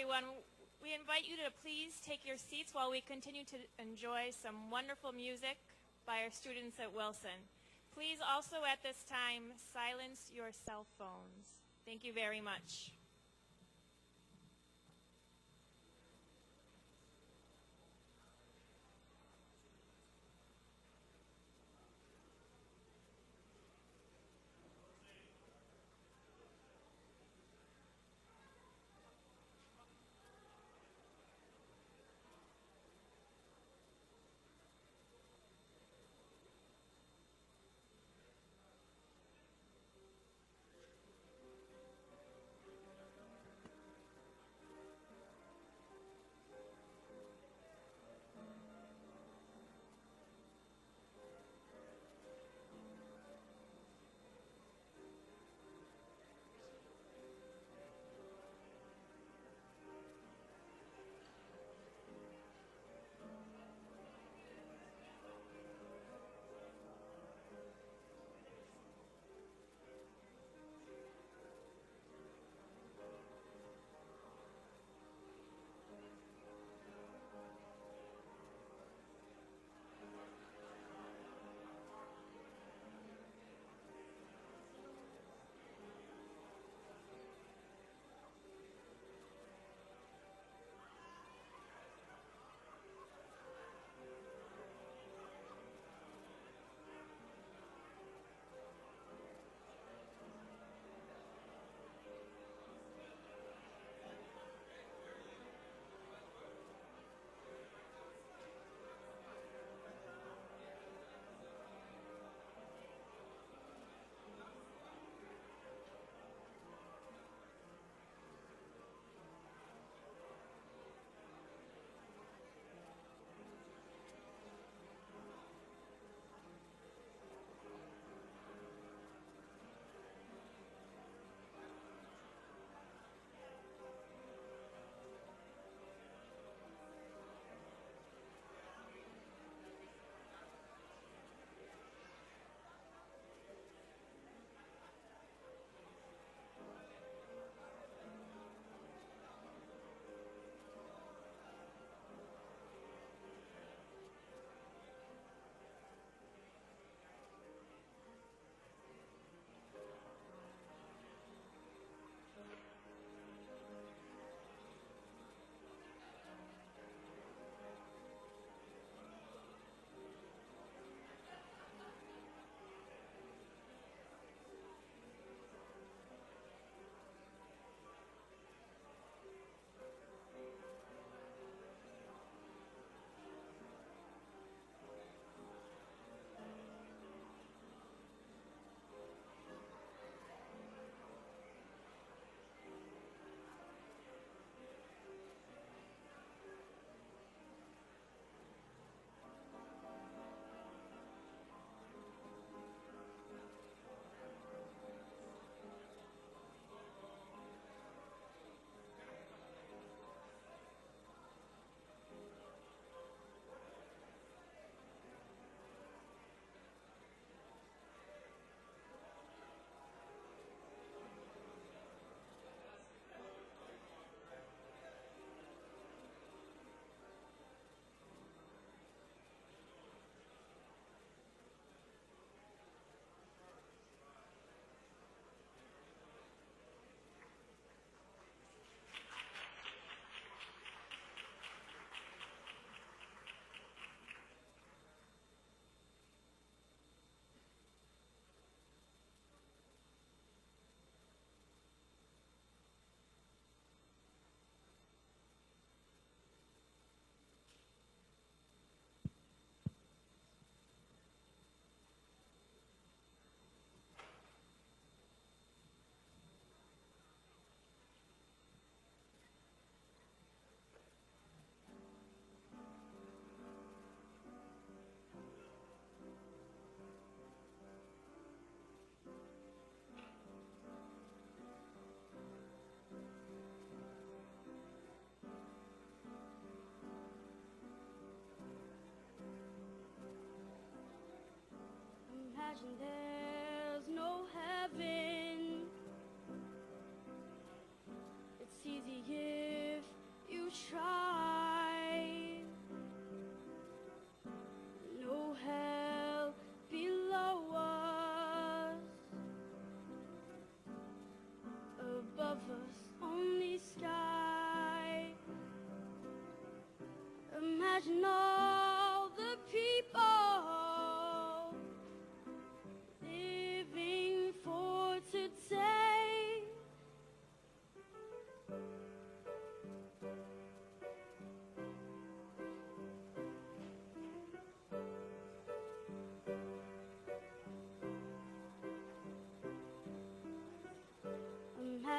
everyone. We invite you to please take your seats while we continue to enjoy some wonderful music by our students at Wilson. Please also at this time silence your cell phones. Thank you very much.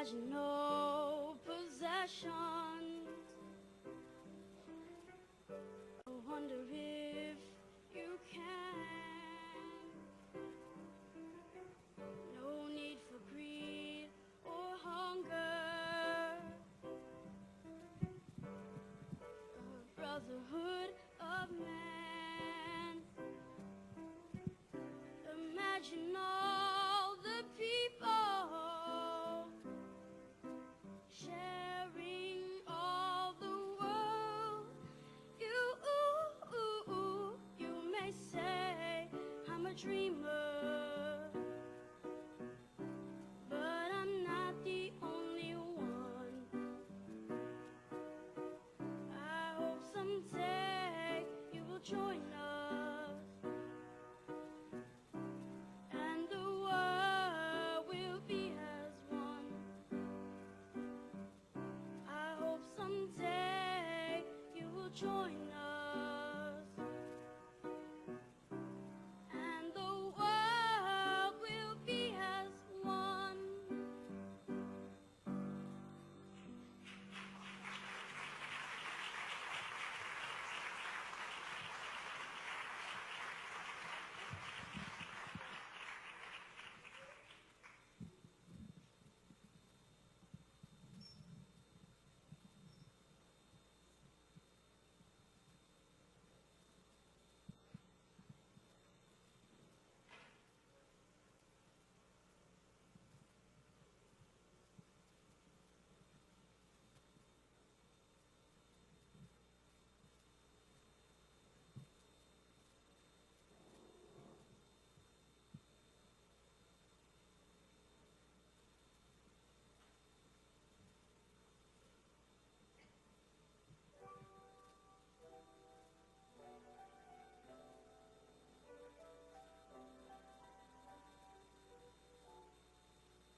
there's no possessions. I wonder if you can. No need for greed or hunger. A brotherhood of man. Imagine all the people sharing all the world. You may say I'm a dreamer, but I'm not the only one. I hope someday you will join us, and the world will be as one. I hope someday you will join us, and the world will be as one.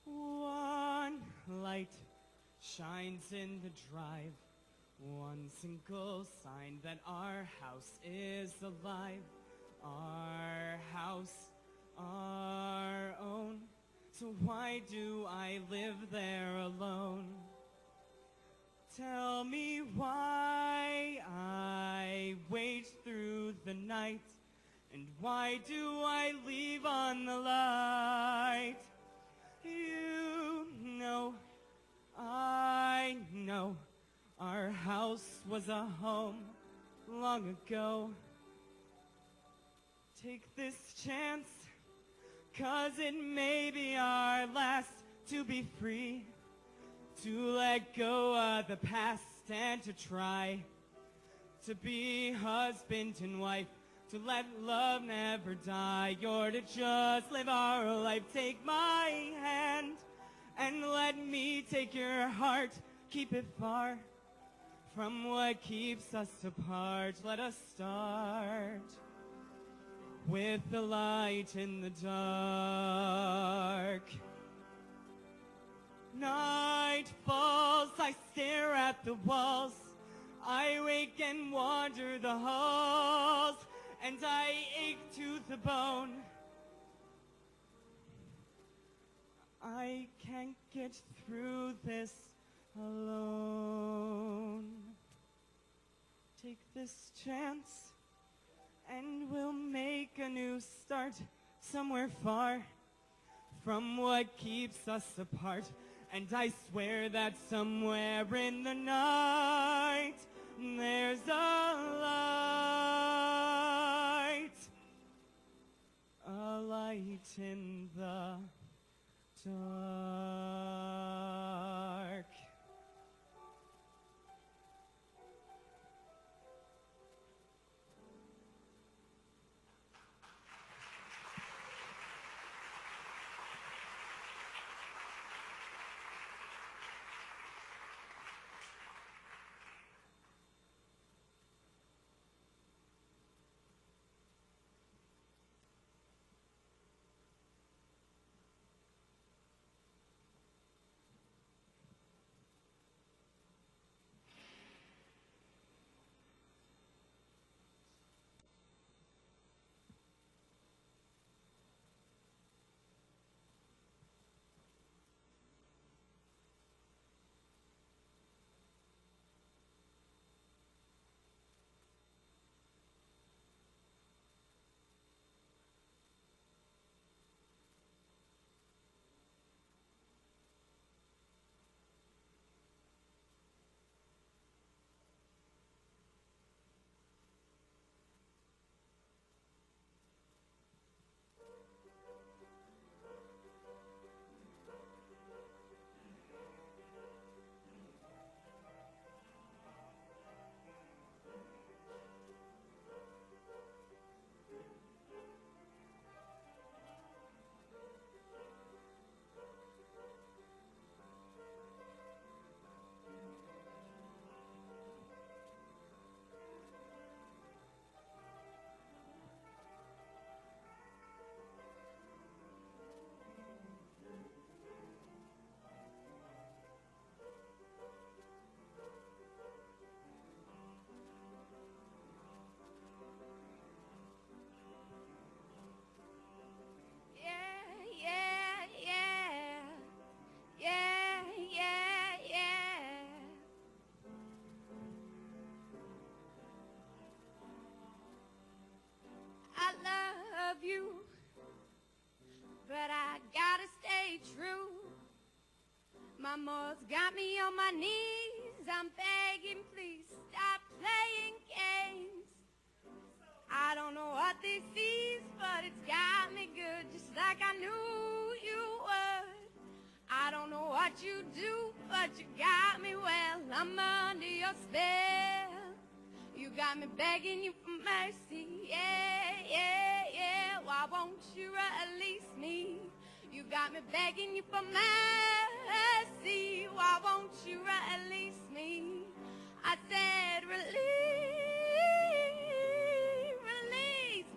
One light shines in the drive, one single sign that our house is alive. Our house, our own. So why do I live there alone? Tell me why I wait through the night, and why do I leave on the light? You know, I know, our house was a home long ago. Take this chance, 'cause it may be our last to be free, to let go of the past and to try to be husband and wife, to let love never die, or to just live our life. Take my hand and let me take your heart, keep it far from what keeps us apart. Let us start with the light in the dark. Night falls, I stare at the walls, I wake and wander the halls, and I ache to the bone. I can't get through this alone. Take this chance, and we'll make a new start somewhere far from what keeps us apart. And I swear that somewhere in the night there's a light in the dark. Mama's got me on my knees. I'm begging, please stop playing games. I don't know what this is, but it's got me good, just like I knew you would. I don't know what you do, but you got me well. I'm under your spell. You got me begging you for mercy. Yeah, yeah, yeah. Why won't you release me? You got me begging you for mercy. Why won't you release me? I said release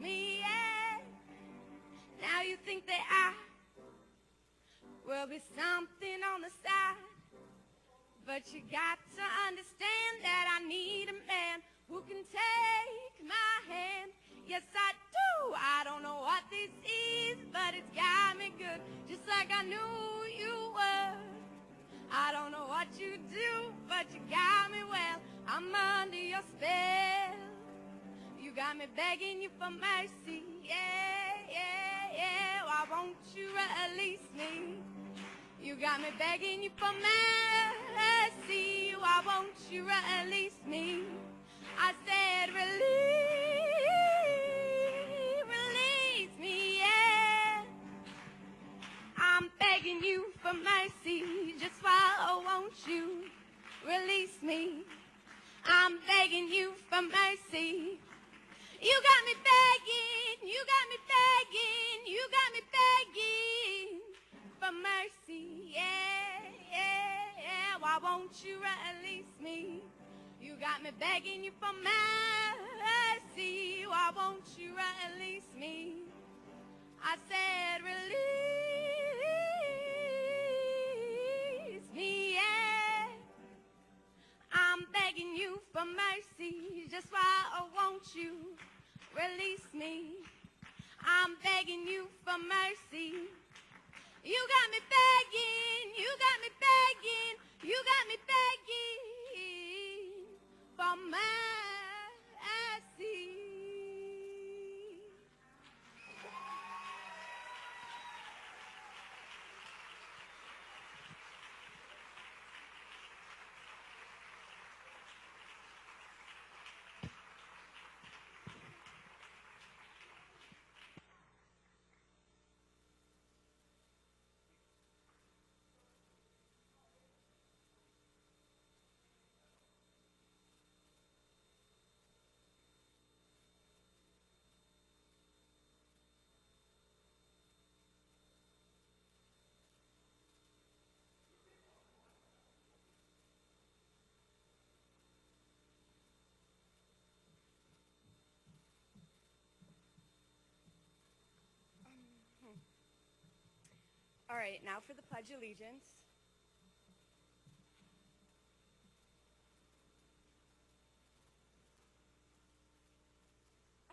me, yeah. Now you think that I will be something on the side, but you got to understand that I need a man who can take my hand. Yes, I do. I don't know what this is, but it's got me good, just like I knew you would. I don't know what you do, but you got me well. I'm under your spell. You got me begging you for mercy. Yeah, yeah, yeah. Why won't you release me? You got me begging you for mercy. Why won't you release me? I said release me, yeah. I'm begging you for mercy. Just why won't you release me? I'm begging you for mercy. You got me begging, you got me begging, you got me begging for mercy, yeah, yeah, yeah. Why won't you release me? You got me begging you for mercy. Why won't you release me? I said release me, yeah. I'm begging you for mercy. Just why won't you release me? I'm begging you for mercy. You got me begging, you got me begging, you got me begging for mercy. All right, now for the Pledge of Allegiance.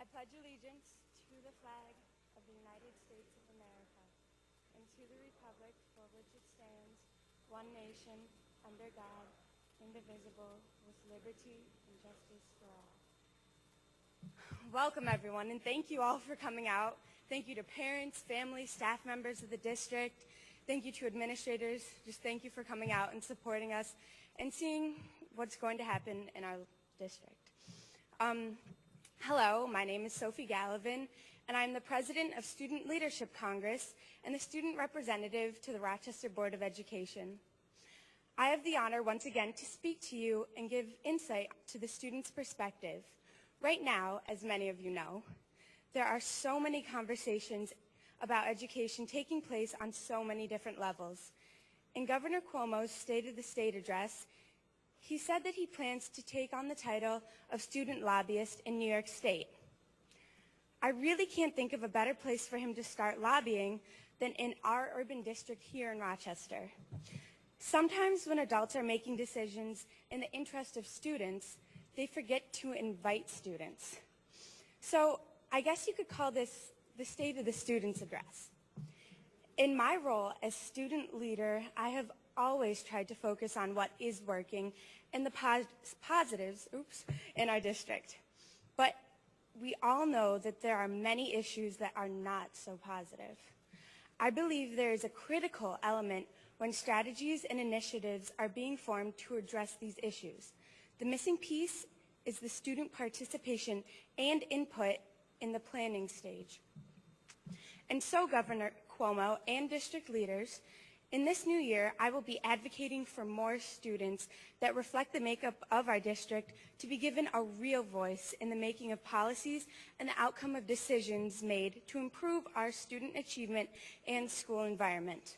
I pledge allegiance to the flag of the United States of America and to the republic for which it stands, one nation, under God, indivisible, with liberty and justice for all. Welcome, everyone, and thank you all for coming out. Thank you to parents, families, staff members of the district. Thank you to administrators. Just thank you for coming out and supporting us and seeing what's going to happen in our district. Hello, my name is Sophie Gallivan, and I'm the president of Student Leadership Congress and the student representative to the Rochester Board of Education. I have the honor once again to speak to you and give insight to the student's perspective. Right now, as many of you know, there are so many conversations about education taking place on so many different levels. In Governor Cuomo's State of the State address, he said that he plans to take on the title of student lobbyist in New York State. I really can't think of a better place for him to start lobbying than in our urban district here in Rochester. Sometimes when adults are making decisions in the interest of students, they forget to invite students. So I guess you could call this the State of the Students address. In my role as student leader, I have always tried to focus on what is working and the positives in our district. But we all know that there are many issues that are not so positive. I believe there is a critical element when strategies and initiatives are being formed to address these issues. The missing piece is the student participation and input in the planning stage. And so, Governor Cuomo and district leaders, in this new year, I will be advocating for more students that reflect the makeup of our district to be given a real voice in the making of policies and the outcome of decisions made to improve our student achievement and school environment.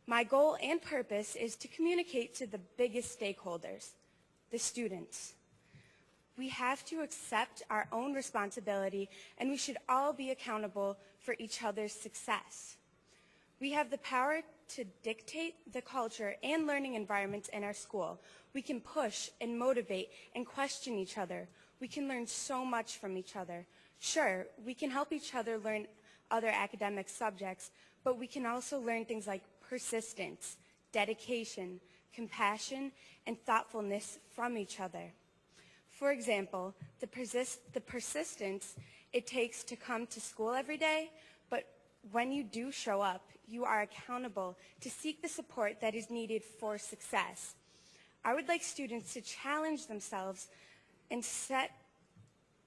My goal and purpose is to communicate to the biggest stakeholders, the students. We have to accept our own responsibility, and we should all be accountable for each other's success. We have the power to dictate the culture and learning environments in our school. We can push and motivate and question each other. We can learn so much from each other. Sure, we can help each other learn other academic subjects, but we can also learn things like persistence, dedication, compassion, and thoughtfulness from each other. For example, the persistence it takes to come to school every day, but when you do show up, you are accountable to seek the support that is needed for success. I would like students to challenge themselves and set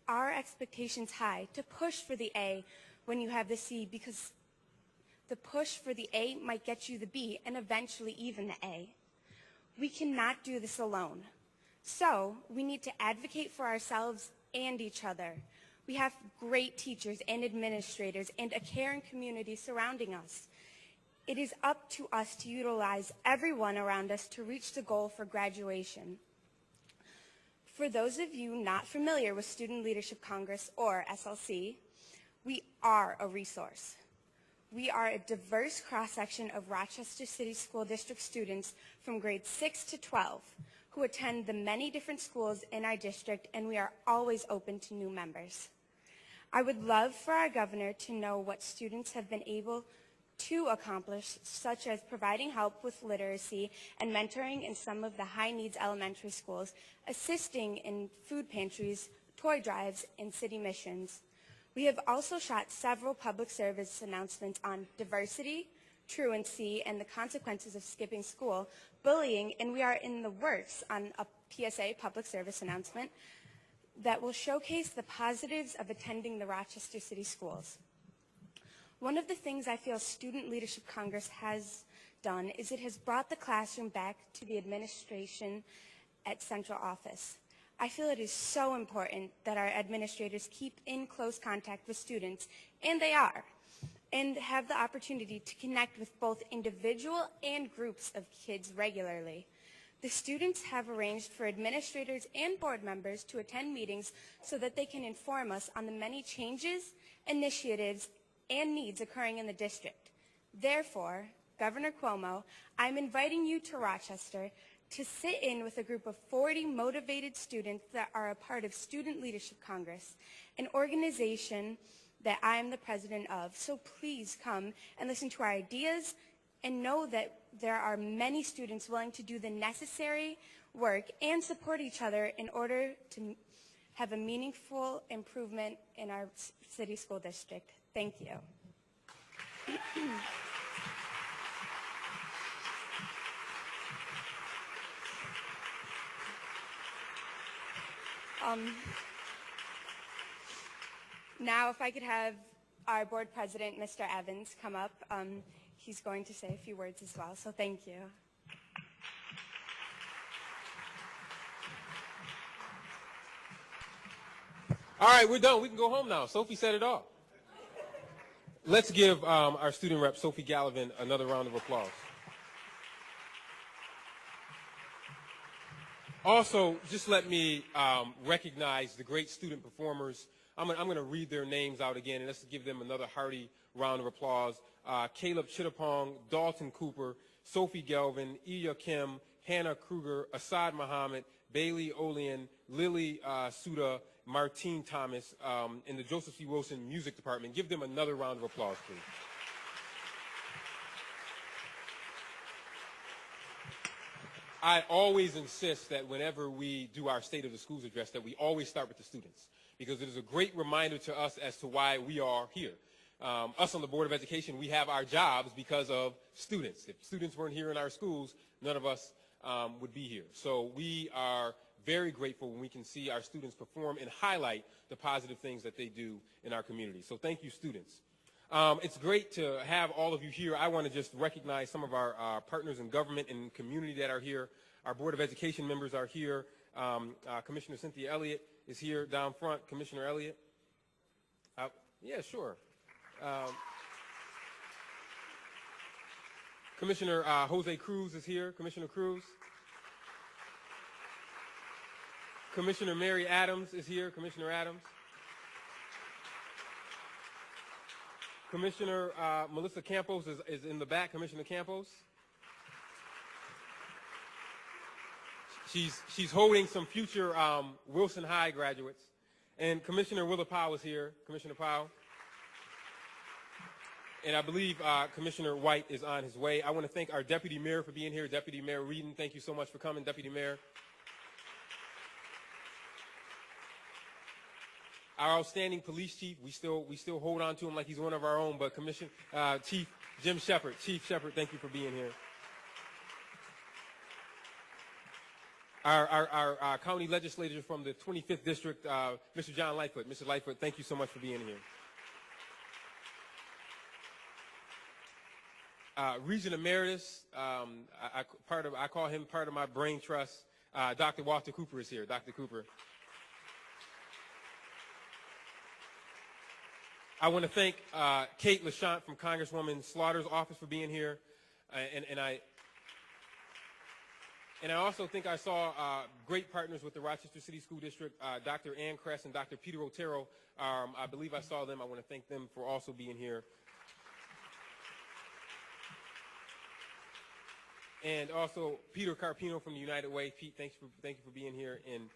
our expectations high, to push for the A when you have the C, because the push for the A might get you the B and eventually even the A. We cannot do this alone. So we need to advocate for ourselves and each other. We have great teachers and administrators and a caring community surrounding us. It is up to us to utilize everyone around us to reach the goal for graduation. For those of you not familiar with Student Leadership Congress, or SLC, we are a resource. We are a diverse cross-section of Rochester City School District students from grades 6 to 12 who attend the many different schools in our district, and we are always open to new members. I would love for our governor to know what students have been able to accomplish, such as providing help with literacy and mentoring in some of the high-needs elementary schools, assisting in food pantries, toy drives, and city missions. We have also shot several public service announcements on diversity, truancy, and the consequences of skipping school, bullying, and we are in the works on a PSA, public service announcement, that will showcase the positives of attending the Rochester City Schools. One of the things I feel Student Leadership Congress has done is it has brought the classroom back to the administration at central office. I feel it is so important that our administrators keep in close contact with students, and they are, and have the opportunity to connect with both individual and groups of kids regularly. The students have arranged for administrators and board members to attend meetings so that they can inform us on the many changes, initiatives, and needs occurring in the district. Therefore, Governor Cuomo, I'm inviting you to Rochester to sit in with a group of 40 motivated students that are a part of Student Leadership Congress, an organization that I am the president of. So please come and listen to our ideas and know that there are many students willing to do the necessary work and support each other in order to have a meaningful improvement in our city school district. Thank you. Now, if I could have our board president, Mr. Evans, come up. He's going to say a few words as well, so thank you. All right, we're done. We can go home now. Sophie said it all. Let's give our student rep, Sophie Gallivan, another round of applause. Also, just let me recognize the great student performers. I'm going to read their names out again, and let's give them another hearty round of applause. Caleb Chittapong, Dalton Cooper, Sophie Galvin, Iya Kim, Hannah Kruger, Asad Muhammad, Bailey Olian, Lily Suda, Martine Thomas in the Joseph C. Wilson Music Department. Give them another round of applause, please. I always insist that whenever we do our State of the Schools address that we always start with the students, because it is a great reminder to us as to why we are here. us on the Board of Education, we have our jobs because of students. If students weren't here in our schools, none of us would be here. So we are very grateful when we can see our students perform and highlight the positive things that they do in our community. So thank you, students. It's great to have all of you here. I want to just recognize some of our partners in government and community that are here. Our Board of Education members are here. Commissioner Cynthia Elliott is here down front. Commissioner Elliott? Yeah, sure. Commissioner Jose Cruz is here. Commissioner Cruz. Commissioner Mary Adams is here. Commissioner Adams. Commissioner Melissa Campos is in the back. Commissioner Campos. She's holding some future Wilson High graduates. And Commissioner Willa Powell is here. Commissioner Powell. And I believe Commissioner White is on his way. I want to thank our Deputy Mayor for being here. Deputy Mayor Reedon, thank you so much for coming, Deputy Mayor. Our outstanding police chief, we still hold on to him like he's one of our own, but Chief Jim Shepard. Chief Shepard, thank you for being here. Our county legislator from the 25th District, Mr. John Lightfoot. Mr. Lightfoot, thank you so much for being here. Regent Emeritus, I call him part of my brain trust. Dr. Walter Cooper is here. Dr. Cooper. I want to thank Kate LaChant from Congresswoman Slaughter's office for being here, and I also think I saw great partners with the Rochester City School District, Dr. Ann Kress and Dr. Peter Otero. I believe I saw them. I want to thank them for also being here. And also Peter Carpino from the United Way. Pete, thank you for being here. And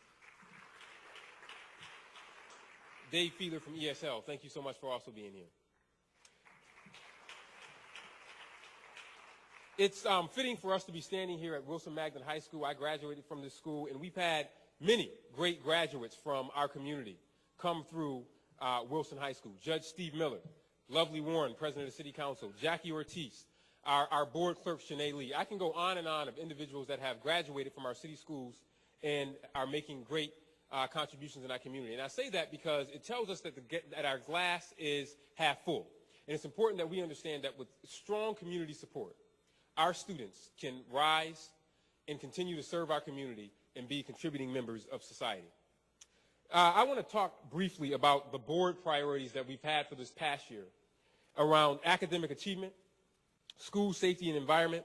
Dave Fiedler from ESL, thank you so much for also being here. It's fitting for us to be standing here at Wilson Magdalen High School. I graduated from this school, and we've had many great graduates from our community come through Wilson High School. Judge Steve Miller, Lovely Warren, President of the City Council, Jackie Ortiz, our board clerk, Shanae Lee. I can go on and on of individuals that have graduated from our city schools and are making great contributions in our community. And I say that because it tells us that our glass is half full. And it's important that we understand that with strong community support, our students can rise and continue to serve our community and be contributing members of society. I want to talk briefly about the board priorities that we've had for this past year around academic achievement, school safety and environment,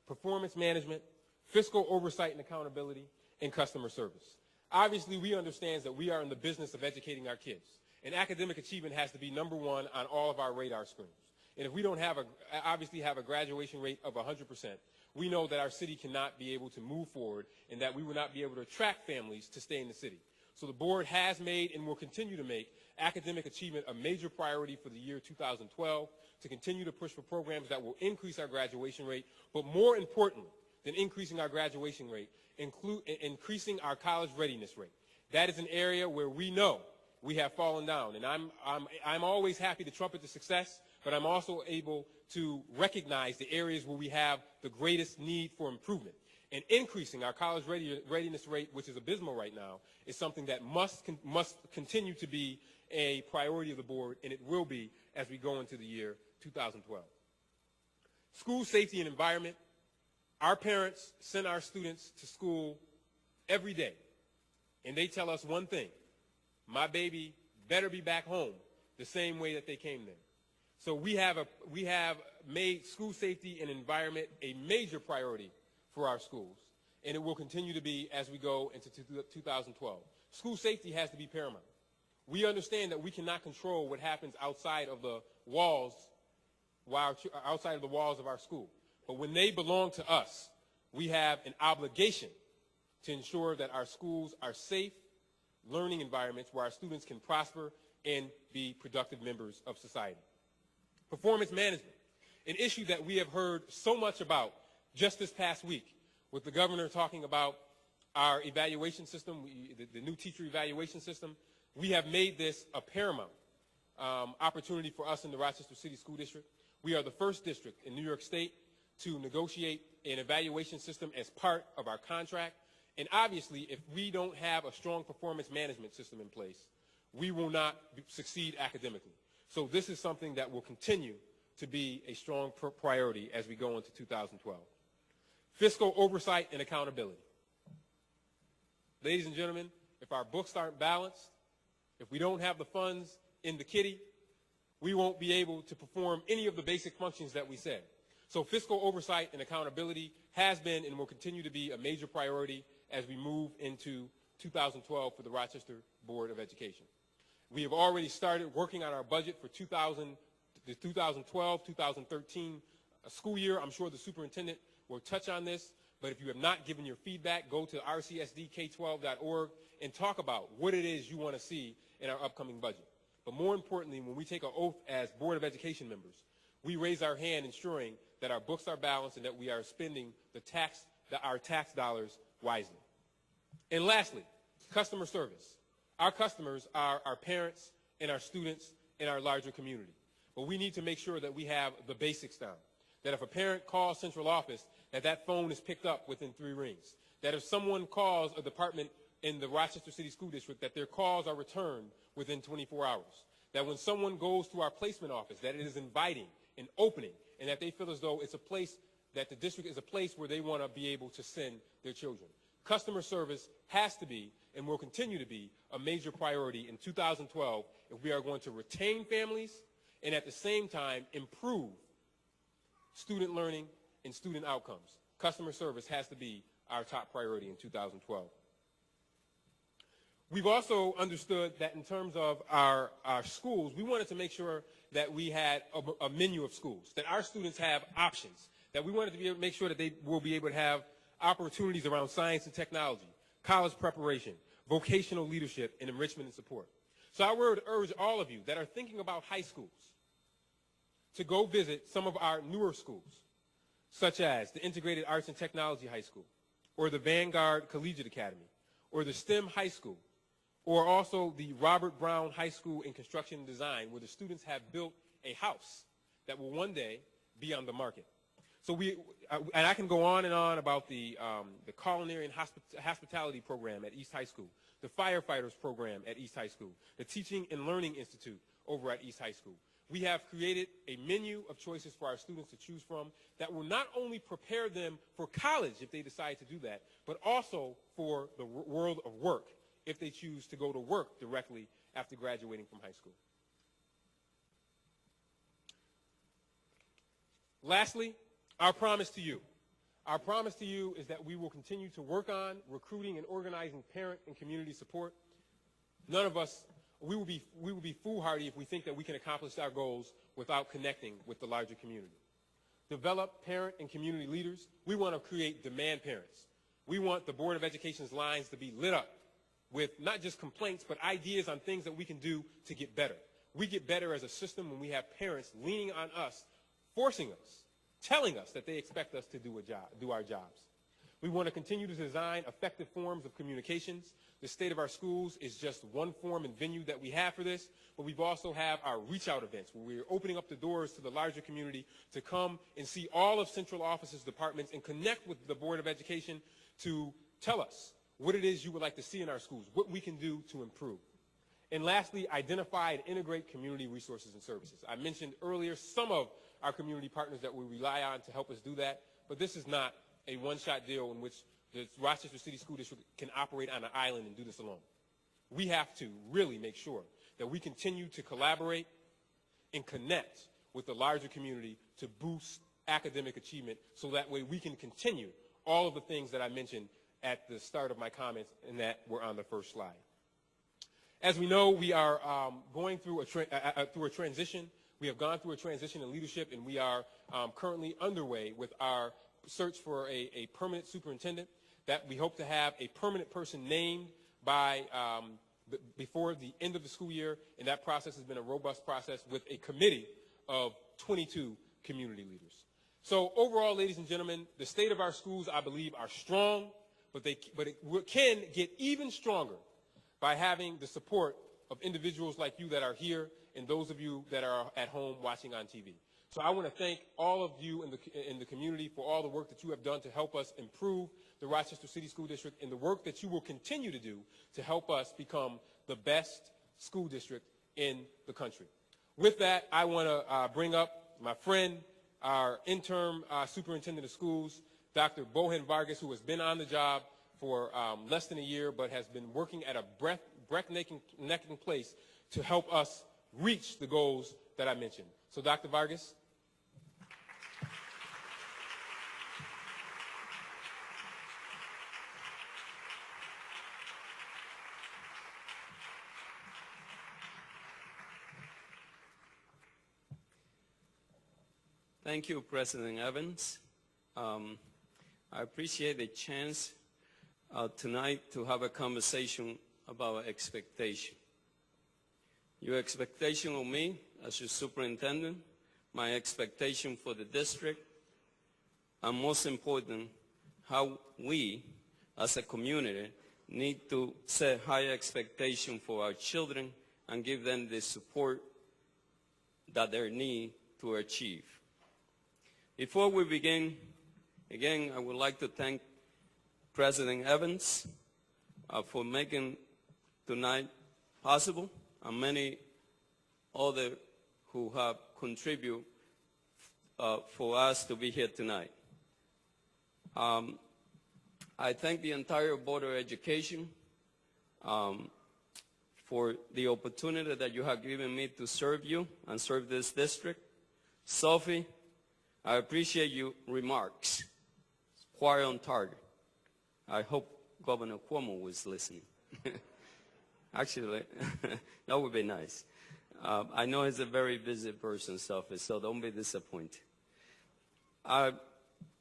performance management, fiscal oversight and accountability, and customer service. Obviously, we understand that we are in the business of educating our kids, and academic achievement has to be number one on all of our radar screens. And if we don't obviously have a graduation rate of 100%, we know that our city cannot be able to move forward and that we will not be able to attract families to stay in the city. So the board has made and will continue to make academic achievement a major priority for the year 2012, to continue to push for programs that will increase our graduation rate, but more importantly than increasing our graduation rate, increasing our college readiness rate. That is an area where we know we have fallen down, and I'm always happy to trumpet the success, but I'm also able to recognize the areas where we have the greatest need for improvement. And increasing our college readiness rate, which is abysmal right now, is something that must continue to be a priority of the board, and it will be as we go into the year 2012. School safety and environment. Our parents send our students to school every day, and they tell us one thing: my baby better be back home the same way that they came there. So we have made school safety and environment a major priority for our schools, and it will continue to be as we go into 2012. School safety has to be paramount. We understand that we cannot control what happens outside of the walls of our school. But when they belong to us, we have an obligation to ensure that our schools are safe learning environments where our students can prosper and be productive members of society. Performance management, an issue that we have heard so much about just this past week, with the governor talking about our evaluation system, the new teacher evaluation system. We have made this a paramount opportunity for us in the Rochester City School District. We are the first district in New York State to negotiate an evaluation system as part of our contract. And obviously, if we don't have a strong performance management system in place, we will not succeed academically. So this is something that will continue to be a strong priority as we go into 2012. Fiscal oversight and accountability. Ladies and gentlemen, if our books aren't balanced, if we don't have the funds in the kitty, we won't be able to perform any of the basic functions that we said. So fiscal oversight and accountability has been and will continue to be a major priority as we move into 2012 for the Rochester Board of Education. We have already started working on our budget for the 2012-2013 school year. I'm sure the superintendent will touch on this, but if you have not given your feedback, go to rcsdk12.org and talk about what it is you want to see in our upcoming budget. But more importantly, when we take an oath as Board of Education members, we raise our hand ensuring that our books are balanced and that we are spending our tax dollars wisely. And lastly, customer service. Our customers are our parents and our students and our larger community. But we need to make sure that we have the basics down. That if a parent calls central office, that phone is picked up within 3 rings. That if someone calls a department in the Rochester City School District, that their calls are returned within 24 hours. That when someone goes to our placement office, that it is inviting and opening, and that they feel as though it's a place, that the district is a place where they want to be able to send their children. Customer service has to be and will continue to be a major priority in 2012 if we are going to retain families and at the same time improve student learning and student outcomes. Customer service has to be our top priority in 2012. We've also understood that in terms of our schools, we wanted to make sure that we had a menu of schools, that our students have options, that we wanted to be able to make sure that they will be able to have opportunities around science and technology, college preparation, vocational leadership, and enrichment and support. So I would urge all of you that are thinking about high schools to go visit some of our newer schools, such as the Integrated Arts and Technology High School, or the Vanguard Collegiate Academy, or the STEM High School, or also the Robert Brown High School in Construction and Design, where the students have built a house that will one day be on the market. So and I can go on and on about the culinary and hospitality program at East High School, the firefighters program at East High School, the Teaching and Learning Institute over at East High School. We have created a menu of choices for our students to choose from that will not only prepare them for college if they decide to do that, but also for the world of work if they choose to go to work directly after graduating from high school. Lastly, our promise to you. Our promise to you is that we will continue to work on recruiting and organizing parent and community support. None of us, we will be foolhardy if we think that we can accomplish our goals without connecting with the larger community. Develop parent and community leaders. We want to create demand parents. We want the Board of Education's lines to be lit up with not just complaints, but ideas on things that we can do to get better. We get better as a system when we have parents leaning on us, forcing us, telling us that they expect us to do our jobs. We want to continue to design effective forms of communications. The state of our schools is just one form and venue that we have for this, but we've also have our reach out events where we're opening up the doors to the larger community to come and see all of central office's departments and connect with the Board of Education to tell us what it is you would like to see in our schools, what we can do to improve. And lastly, identify and integrate community resources and services. I mentioned earlier some of our community partners that we rely on to help us do that, but this is not a one-shot deal in which the Rochester City School District can operate on an island and do this alone. We have to really make sure that we continue to collaborate and connect with the larger community to boost academic achievement so that way we can continue all of the things that I mentioned at the start of my comments and that were on the first slide. As we know, we are going through a transition. We have gone through a transition in leadership, and we are currently underway with our search for a permanent superintendent that we hope to have a permanent person named by before the end of the school year, and that process has been a robust process with a committee of 22 community leaders. So overall, ladies and gentlemen, the state of our schools, I believe, are strong, but it can get even stronger by having the support of individuals like you that are here and those of you that are at home watching on TV. So I want to thank all of you in the community for all the work that you have done to help us improve the Rochester City School District and the work that you will continue to do to help us become the best school district in the country. With that, I want to bring up my friend, our interim superintendent of schools, Dr. Bohan Vargas, who has been on the job for less than a year, but has been working at a breathtaking pace to help us reach the goals that I mentioned. So, Dr. Vargas. Thank you, President Evans. I appreciate the chance tonight to have a conversation about expectation. Your expectation of me as your superintendent, my expectation for the district, and most important, how we as a community need to set high expectation for our children and give them the support that they need to achieve. Before we begin, again, I would like to thank President Evans for making tonight possible, and many other who have contributed for us to be here tonight. I thank the entire Board of Education for the opportunity that you have given me to serve you and serve this district. Sophie, I appreciate your remarks. Quite on target. I hope Governor Cuomo was listening. Actually, that would be nice. I know he's a very busy person, Sophie, so don't be disappointed. I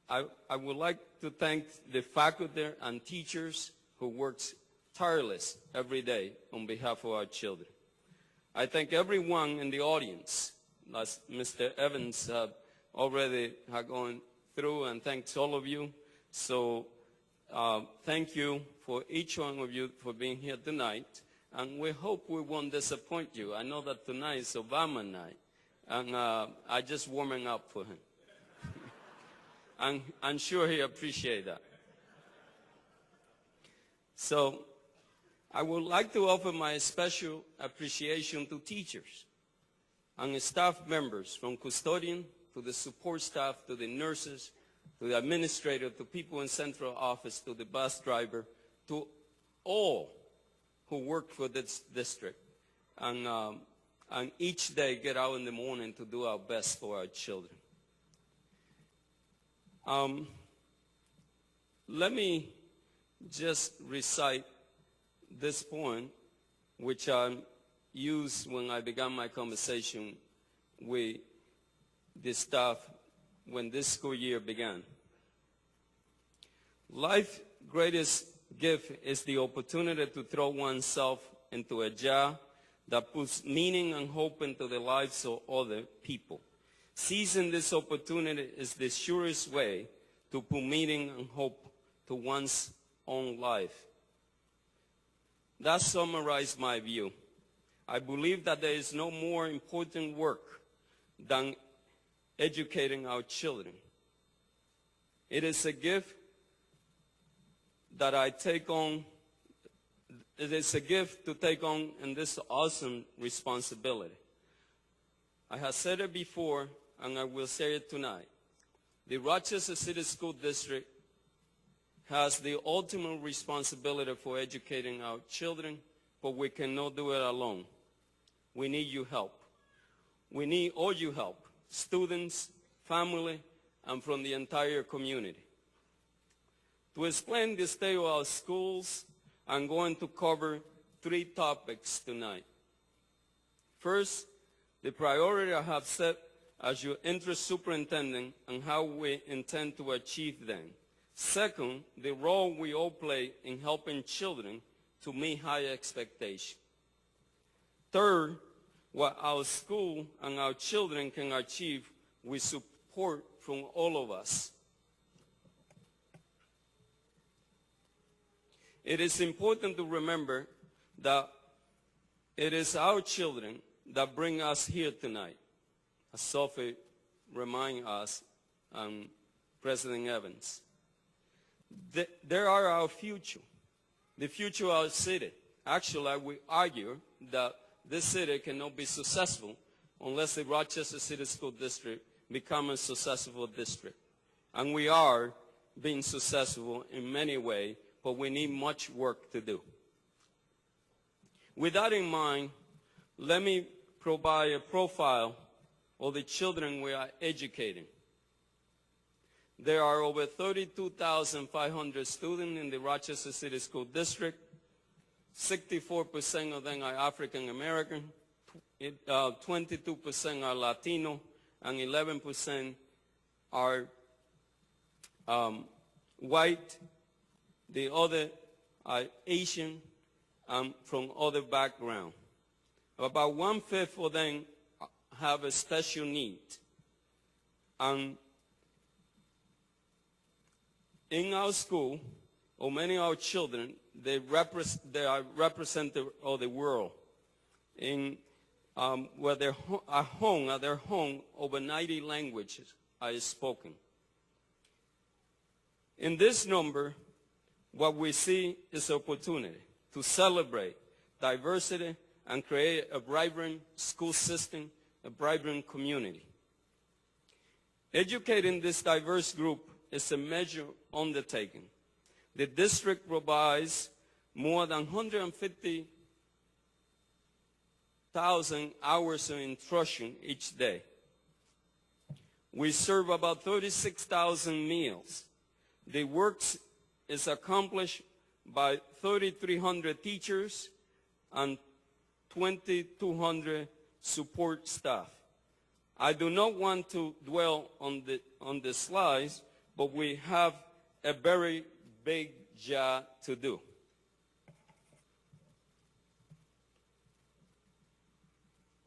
would like to thank the faculty and teachers who works tireless every day on behalf of our children. I thank everyone in the audience, as Mr. Evans already have gone through, and thanks all of you. So thank you for each one of you for being here tonight, and we hope we won't disappoint you. I know that tonight is Obama night, and I just warming up for him. And I'm sure he appreciates that. So I would like to offer my special appreciation to teachers and staff members, from custodian to the support staff, to the nurses, to the administrator, to people in central office, to the bus driver, to all who work for this district, and each day get out in the morning to do our best for our children. Let me just recite this point, which I used when I began my conversation with the staff when this school year began. Life's greatest gift is the opportunity to throw oneself into a job that puts meaning and hope into the lives of other people. Seizing this opportunity is the surest way to put meaning and hope to one's own life. That summarizes my view. I believe that there is no more important work than educating our children. It is a gift that I take on. It is a gift to take on in this awesome responsibility. I have said it before, and I will say it tonight. The Rochester City School District has the ultimate responsibility for educating our children, but we cannot do it alone. We need your help. We need all your help, students, family, and from the entire community. To explain the state of our schools, I'm going to cover 3 topics tonight. First, the priority I have set as your interim superintendent and how we intend to achieve them. Second, the role we all play in helping children to meet high expectations. Third, what our school and our children can achieve with support from all of us. It is important to remember that it is our children that bring us here tonight, as Sophie remind us, President Evans. They are our future, the future of our city. Actually, I would argue that this city cannot be successful unless the Rochester City School District becomes a successful district. And we are being successful in many ways, but we need much work to do. With that in mind, let me provide a profile of the children we are educating. There are over 32,500 students in the Rochester City School District. 64% of them are African American, 22% are Latino, and 11% are white. The other are Asian and from other backgrounds. About 1/5 of them have a special need. And in our school, or many of our children, they are representative of the world. Where they're at their home, over 90 languages are spoken. In this number, what we see is opportunity to celebrate diversity and create a vibrant school system, a vibrant community. Educating this diverse group is a major undertaking. The district provides more than 150,000 hours of instruction each day. We serve about 36,000 meals. The work is accomplished by 3,300 teachers and 2,200 support staff. I do not want to dwell on the slides, but we have a very big job to do.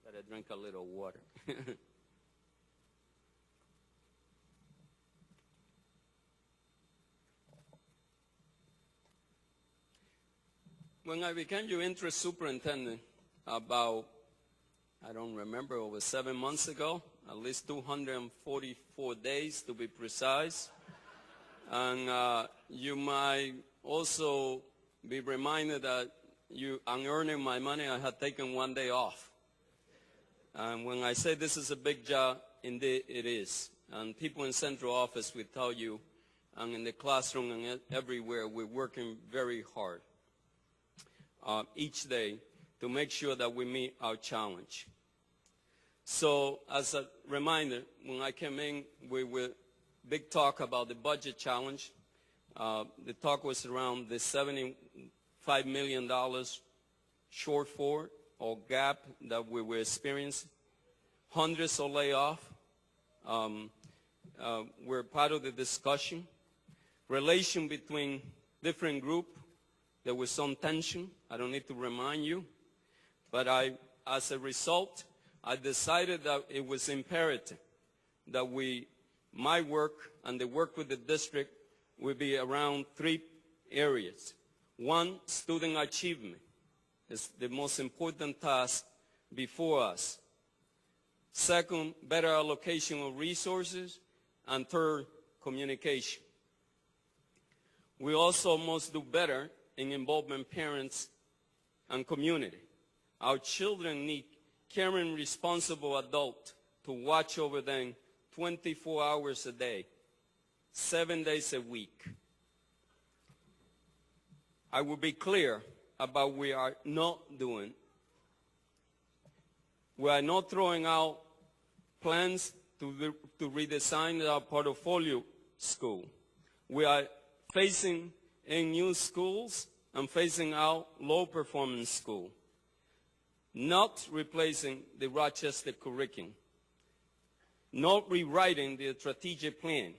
Gotta drink a little water. When I became your interim superintendent about, I don't remember, over 7 months ago, at least 244 days to be precise. And you might also be reminded that I'm earning my money, I had taken 1 day off. And when I say this is a big job, indeed it is. And people in central office will tell you, and in the classroom and everywhere, we're working very hard each day to make sure that we meet our challenge. So as a reminder, when I came in, we were big talk about the budget challenge. The talk was around the $75 million shortfall or gap that we were experiencing. Hundreds of layoffs were part of the discussion. Relation between different groups, there was some tension. I don't need to remind you. But as a result, I decided that it was imperative that my work and the work with the district would be around 3 areas. One, student achievement is the most important task before us. Second, better allocation of resources. And third, communication. We also must do better in involving parents and community. Our children need caring, responsible adults to watch over them 24 hours a day, 7 days a week. I will be clear about what we are not doing. We are not throwing out plans to redesign our portfolio school. We are phasing in new schools and phasing out low-performance schools, not replacing the Rochester curriculum, not rewriting the strategic plan.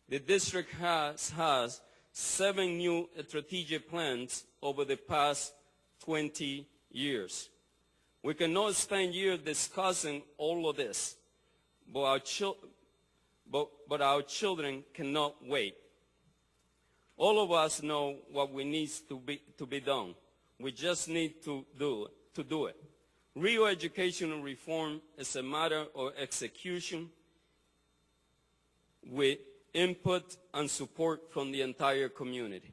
The district has 7 new strategic plans over the past 20 years. We cannot spend years discussing all of this, but our children cannot wait. All of us know what we need to be done. We just need to do it. Real educational reform is a matter of execution with input and support from the entire community.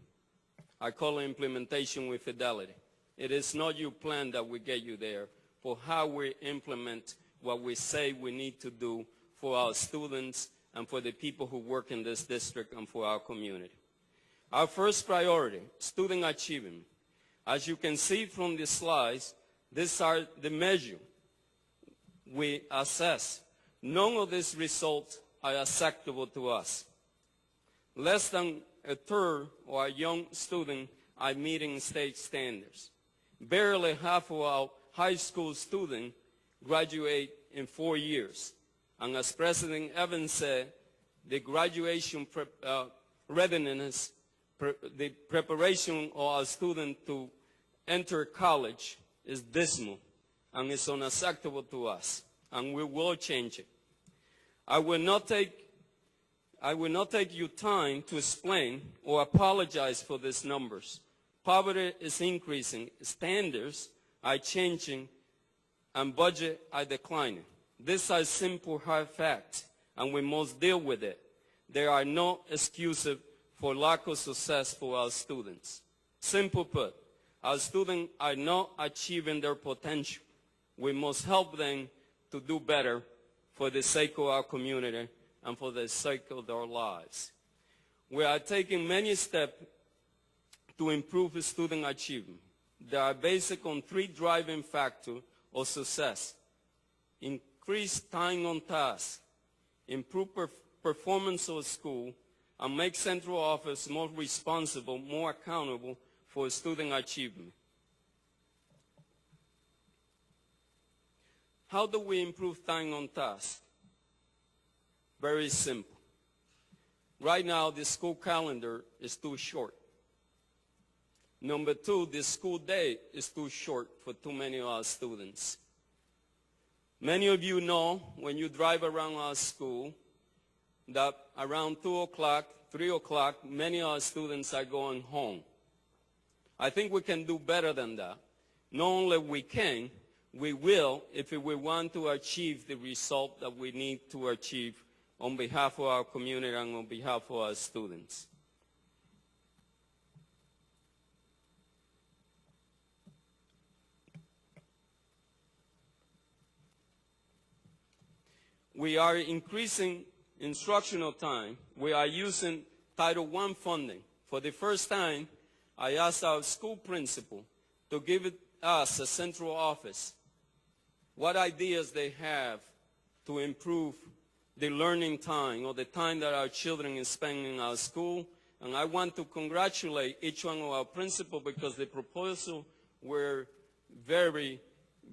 I call it implementation with fidelity. It is not your plan that will get you there, but how we implement what we say we need to do for our students and for the people who work in this district and for our community. Our first priority, student achievement. As you can see from the slides, these are the measures we assess. None of these results are acceptable to us. Less than a third of our young students are meeting state standards. Barely half of our high school students graduate in 4 years. And as President Evans said, the graduation readiness, the preparation of our students to enter college is dismal and it's unacceptable to us, and we will change it. I will not take you time to explain or apologize for these numbers. Poverty is increasing, standards are changing, and budgets are declining. These are simple hard facts, and we must deal with it. There are no excuses for lack of success for our students. Simple put, our students are not achieving their potential. We must help them to do better for the sake of our community and for the sake of their lives. We are taking many steps to improve student achievement. They are based on 3 driving factors of success: increase time on task, improve performance of school, and make central office more responsible, more accountable for student achievement. How do we improve time on task? Very simple. Right now, the school calendar is too short. Number 2, the school day is too short for too many of our students. Many of you know when you drive around our school that around 2 o'clock, 3 o'clock, many of our students are going home. I think we can do better than that. Not only we can, we will if we want to achieve the result that we need to achieve on behalf of our community and on behalf of our students. We are increasing instructional time. We are using Title I funding. For the first time, I asked our school principal to give us a central office what ideas they have to improve the learning time or the time that our children is spending in our school. And I want to congratulate each one of our principals because the proposals were very,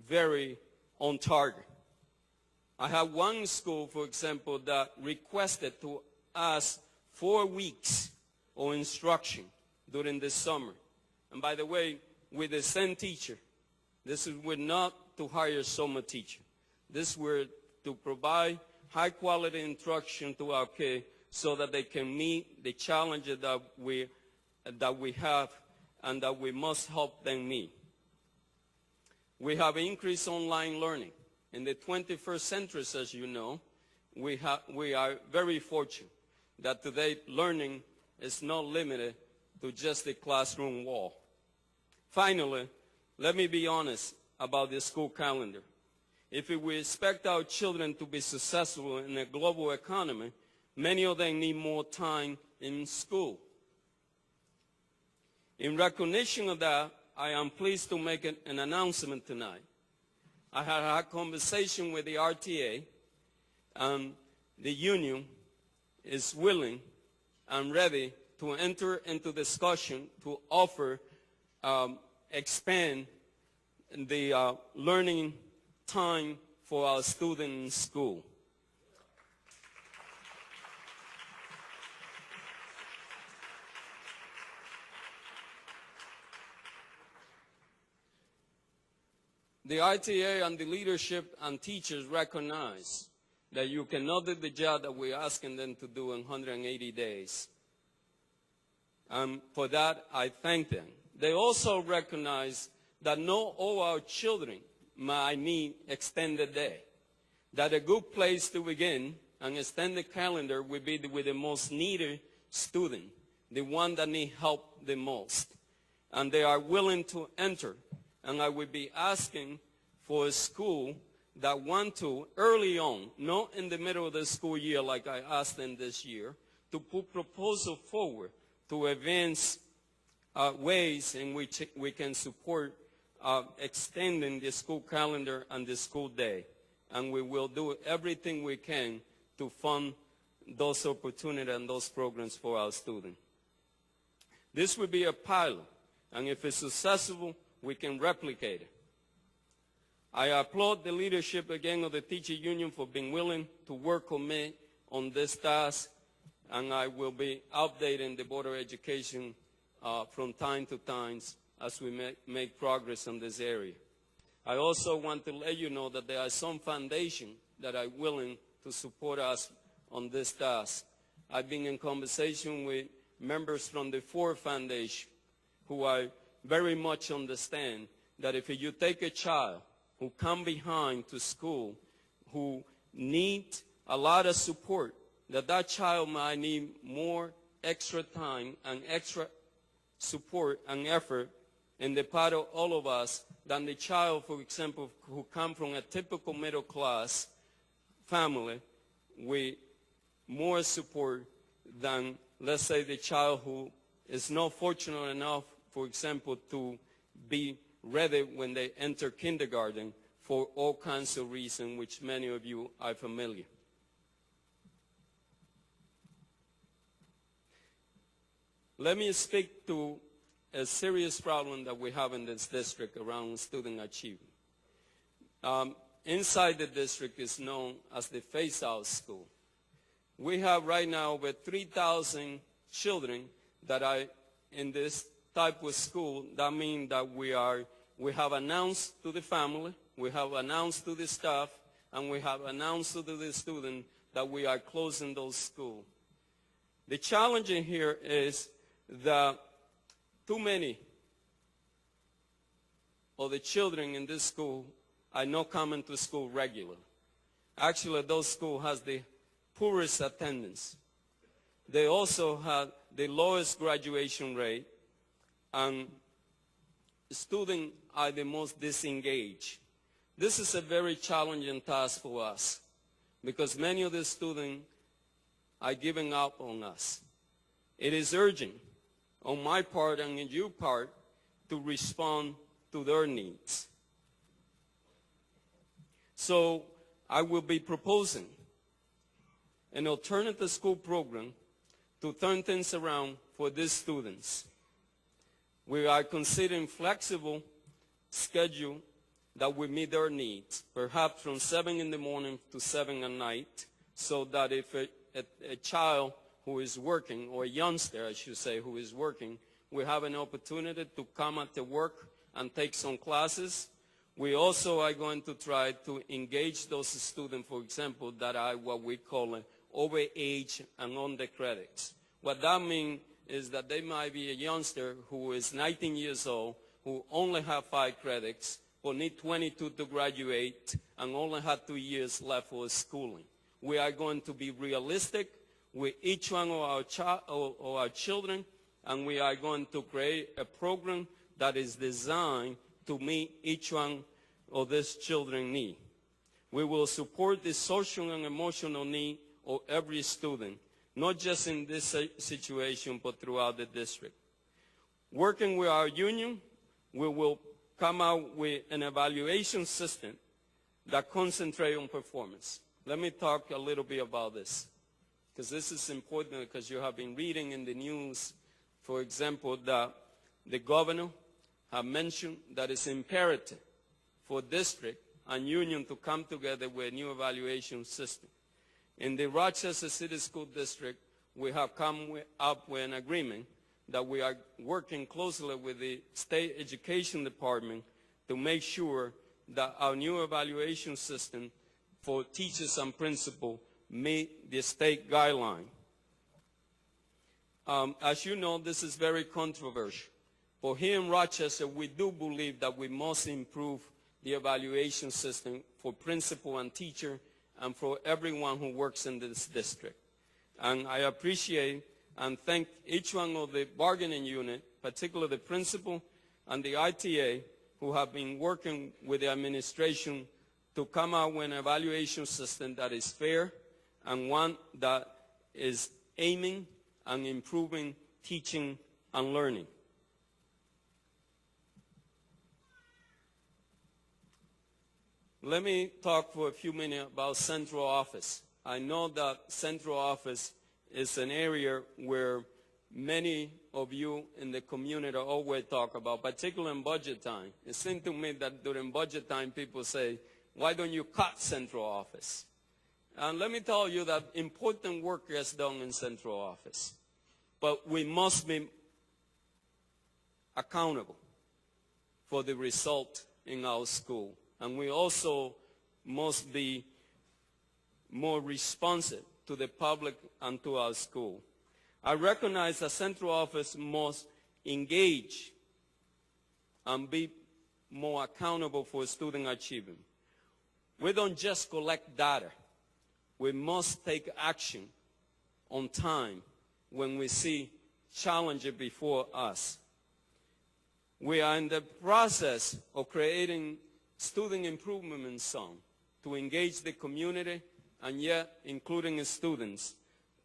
very on target. I have one school, for example, that requested to us 4 weeks of instruction during the summer. And by the way, with the same teacher. This was not to hire summer teacher. This was to provide high quality instruction to our kids so that they can meet the challenges that we have and that we must help them meet. We have increased online learning. In the 21st century, as you know, we are very fortunate that today learning is not limited to just the classroom wall. Finally, let me be honest about the school calendar. If we expect our children to be successful in a global economy, many of them need more time in school. In recognition of that, I am pleased to make an announcement tonight. I had a conversation with the RTA, and the union is willing and ready to enter into discussion to offer, expand the learning time for our students in school. The RTA and the leadership and teachers recognize that you cannot do the job that we're asking them to do in 180 days. And for that, I thank them. They also recognize that not all our children might need extended day. That a good place to begin an extended calendar would be with the most needed student, the one that need help the most. And they are willing to enter. And I would be asking for a school that want to, early on, not in the middle of the school year like I asked them this year, to put proposal forward to advance ways in which we can support extending the school calendar and the school day. And we will do everything we can to fund those opportunities and those programs for our students. This will be a pilot, and if it's successful, we can replicate it. I applaud the leadership again of the teacher union for being willing to work with me on this task, and I will be updating the Board of Education from time to time as we make progress in this area. I also want to let you know that there are some foundations that are willing to support us on this task. I've been in conversation with members from the Ford Foundation who I very much understand that if you take a child who come behind to school, who need a lot of support, that child might need more extra time and extra support and effort in the part of all of us than the child, for example, who come from a typical middle class family with more support than, let's say, the child who is not fortunate enough, for example, to be ready when they enter kindergarten for all kinds of reasons, which many of you are familiar. Let me speak to a serious problem that we have in this district around student achievement. Inside the district is known as the phase-out school. We have right now over 3,000 children that are in this type of school. That means that we have announced to the family, we have announced to the staff, and we have announced to the student that we are closing those schools. The challenge in here is that too many of the children in this school are not coming to school regularly. Actually, those schools have the poorest attendance. They also have the lowest graduation rate, and students are the most disengaged. This is a very challenging task for us because many of the students are giving up on us. It is urgent on my part and on your part to respond to their needs. So I will be proposing an alternative school program to turn things around for these students. We are considering flexible schedule that will meet their needs, perhaps from 7 in the morning to 7 at night, so that if a child who is working, or a youngster, I should say, who is working, we have an opportunity to come at the work and take some classes. We also are going to try to engage those students, for example, that are what we call overage and on the credits. What that means is that they might be a youngster who is 19 years old, who only have 5 credits, but need 22 to graduate, and only have 2 years left for schooling. We are going to be realistic with each one of our children, and we are going to create a program that is designed to meet each one of these children's needs. We will support the social and emotional need of every student, not just in this situation, but throughout the district. Working with our union, we will come out with an evaluation system that concentrates on performance. Let me talk a little bit about this, because this is important, because you have been reading in the news, for example, that the governor have mentioned that it's imperative for district and union to come together with a new evaluation system. In the Rochester City School District, we have come up with an agreement that we are working closely with the State Education Department to make sure that our new evaluation system for teachers and principals meet the state guideline. As you know, this is very controversial. But here in Rochester, we do believe that we must improve the evaluation system for principal and teacher and for everyone who works in this district. And I appreciate and thank each one of the bargaining unit, particularly the principal and the ITA, who have been working with the administration to come out with an evaluation system that is fair and one that is aiming and improving teaching and learning. Let me talk for a few minutes about central office. I know that central office is an area where many of you in the community always talk about, particularly in budget time. It seems to me that during budget time people say, why don't you cut central office? And let me tell you that important work is done in central office. But we must be accountable for the result in our school. And we also must be more responsive to the public and to our school. I recognize that central office must engage and be more accountable for student achievement. We don't just collect data. We must take action on time when we see challenges before us. We are in the process of creating student improvement zone to engage the community and yet including students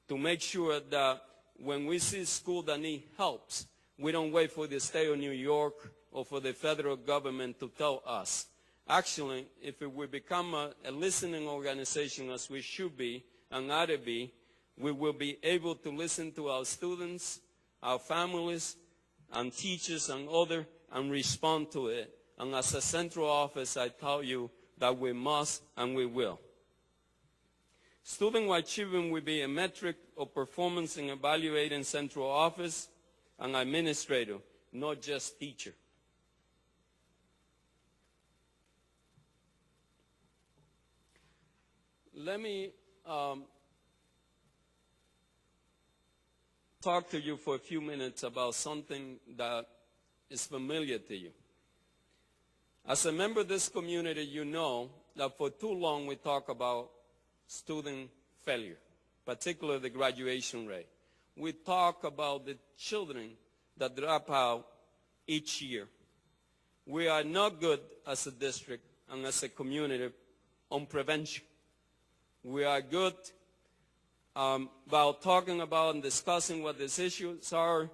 to make sure that when we see schools that need help, we don't wait for the state of New York or for the federal government to tell us. Actually, if we become a listening organization as we should be and ought to be, we will be able to listen to our students, our families, and teachers and others and respond to it. And as a central office, I tell you that we must and we will. Student achievement will be a metric of performance in evaluating central office and administrator, not just teacher. Let me talk to you for a few minutes about something that is familiar to you. As a member of this community, you know that for too long we talk about student failure, particularly the graduation rate. We talk about the children that drop out each year. We are not good as a district and as a community on prevention. We are good about talking about and discussing what these issues are,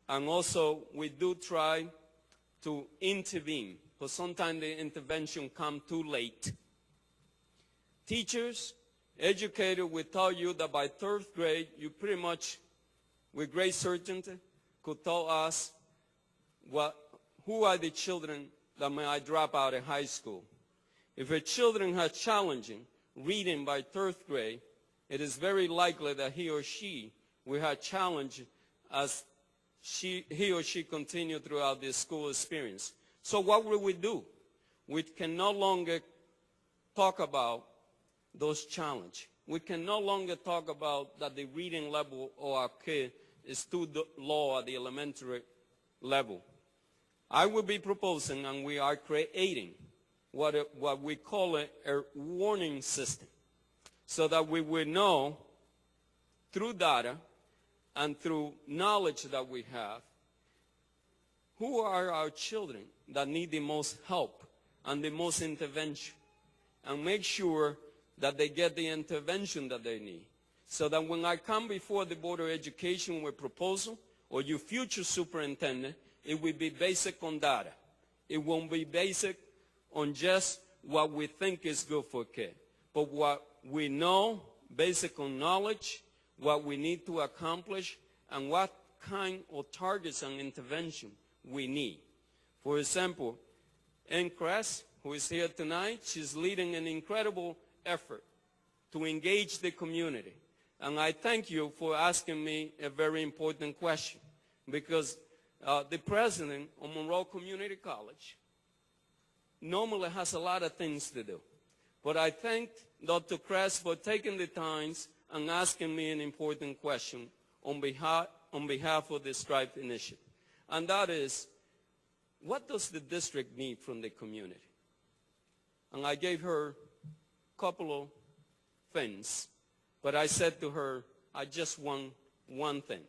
and also we do try to intervene, but sometimes the intervention comes too late. Teachers, educators will tell you that by third grade, you pretty much, with great certainty, could tell us who are the children that may drop out of high school. If a children has challenging reading by third grade, it is very likely that he or she will have challenge as he or she continue throughout the school experience. So what will we do? We can no longer talk about those challenges. We can no longer talk about that the reading level of our kid is too low at the elementary level. I will be proposing, and we are creating, what we call a warning system, so that we will know through data and through knowledge that we have who are our children that need the most help and the most intervention, and make sure that they get the intervention that they need, so that when I come before the Board of Education with proposal, or your future superintendent, it will be basic on data. It won't be basic on just what we think is good for a kid, but what we know, basic on knowledge, what we need to accomplish, and what kind of targets and intervention we need. For example, Ann Kress, who is here tonight, she's leading an incredible effort to engage the community. And I thank you for asking me a very important question, because the president of Monroe Community College normally has a lot of things to do. But I thank Dr. Kress for taking the time and asking me an important question on behalf of the Stripe Initiative. And that is, what does the district need from the community? and I gave her a couple of things. But I said to her, I just want one thing.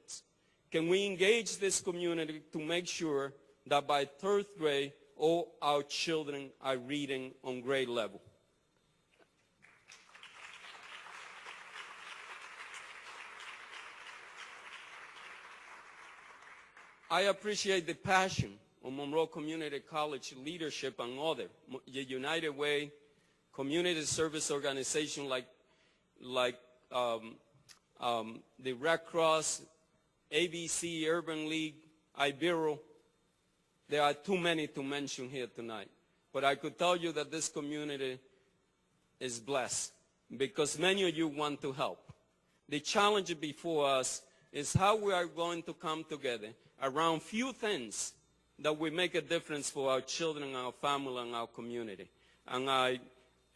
Can we engage this community to make sure that by third grade, all our children are reading on grade level? I appreciate the passion of Monroe Community College leadership and others. The United Way, community service organization like the Red Cross, ABC, Urban League, Ibero. There are too many to mention here tonight. But I could tell you that this community is blessed because many of you want to help. The challenge before us is how we are going to come together around few things that will make a difference for our children, our family, and our community. And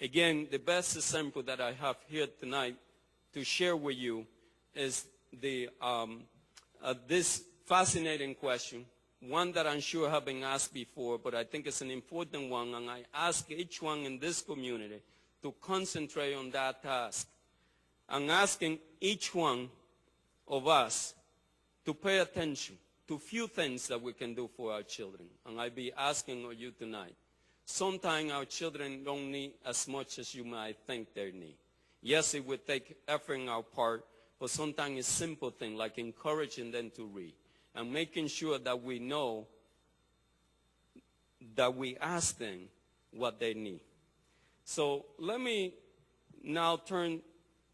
again, the best example that I have here tonight to share with you is this fascinating question, one that I'm sure have been asked before, but I think it's an important one, and I ask each one in this community to concentrate on that task. I'm asking each one of us to pay attention to few things that we can do for our children. And I'll be asking of you tonight. Sometimes our children don't need as much as you might think they need. Yes, it would take effort on our part, but sometimes it's simple things like encouraging them to read and making sure that we know that we ask them what they need. So let me now turn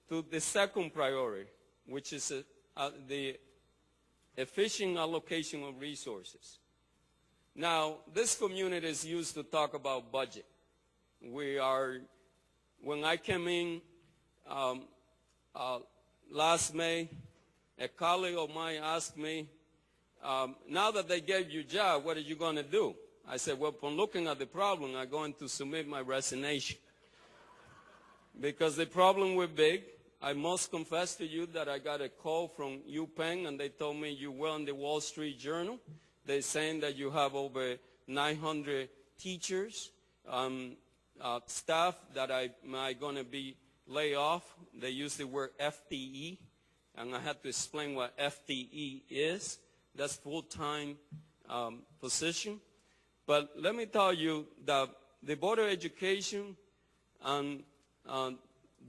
to the second priority, which is the efficient allocation of resources. Now, this community is used to talk about budget. When I came in last May, a colleague of mine asked me, now that they gave you a job, what are you going to do? I said, well, upon looking at the problem, I'm going to submit my resignation. Because the problem was big. I must confess to you that I got a call from UPenn, and they told me you were on the Wall Street Journal. They're saying that you have over 900 teachers, staff that am going to be laid off. They use the word FTE, and I had to explain what FTE is. That's full-time position. But let me tell you that the Board of Education and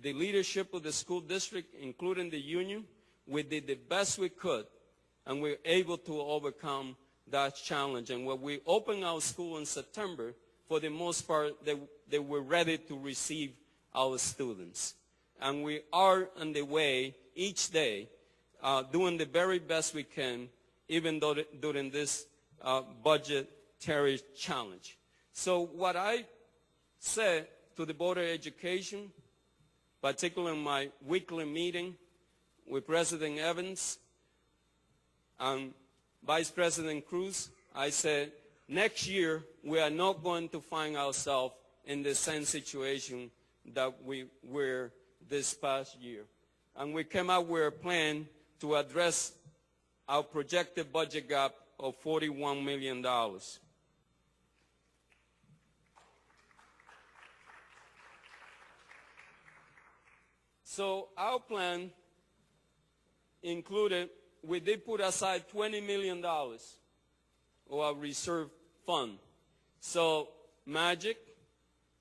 the leadership of the school district, including the union, we did the best we could, and we were able to overcome that challenge. And when we opened our school in September, for the most part, they were ready to receive our students. And we are on the way each day, doing the very best we can, even though during this budgetary challenge. So what I said to the Board of Education, particularly in my weekly meeting with President Evans and Vice President Cruz, I said, next year we are not going to find ourselves in the same situation that we were this past year. And we came out with a plan to address our projected budget gap of $41 million. So our plan included, we did put aside $20 million of our reserve fund. So magic,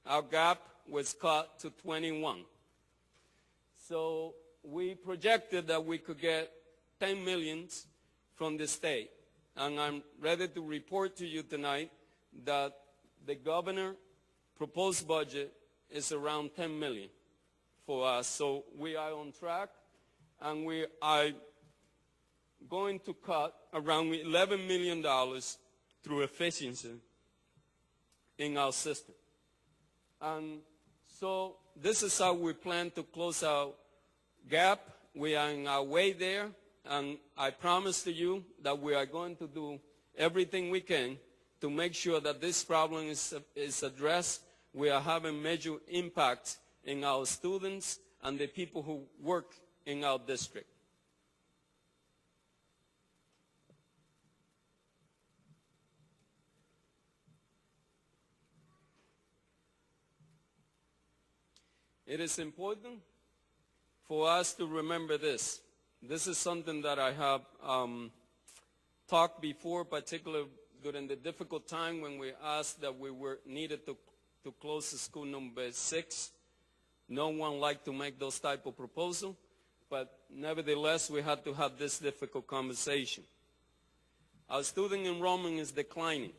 our gap was cut to 21. So we projected that we could get 10 million from the state. And I'm ready to report to you tonight that the governor proposed budget is around 10 million for us. So we are on track, and we are going to cut around $11 million through efficiency in our system. And so this is how we plan to close our gap. We are on our way there, and I promise to you that we are going to do everything we can to make sure that this problem is addressed. We are having major impact in our students and the people who work in our district. it is important for us to remember this. This is something that I have talked before, particularly during the difficult time when we asked that we were needed to close the school number 6. No one liked to make those type of proposals, but nevertheless, we had to have this difficult conversation. Our student enrollment is declining.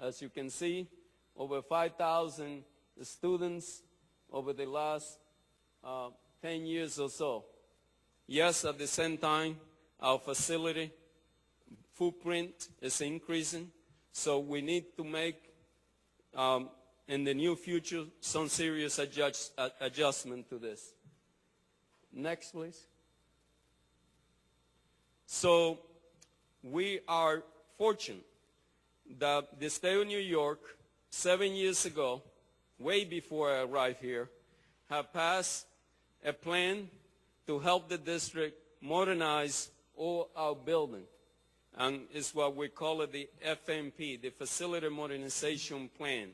As you can see, over 5,000 students over the last 10 years or so. Yes, at the same time, our facility footprint is increasing, so we need to make, in the near future, some serious adjustment to this. Next, please. So we are fortunate that the state of New York, 7 years ago, way before I arrived here, have passed a plan to help the district modernize all our buildings. And it's what we call it the FMP, the Facility Modernization Plan.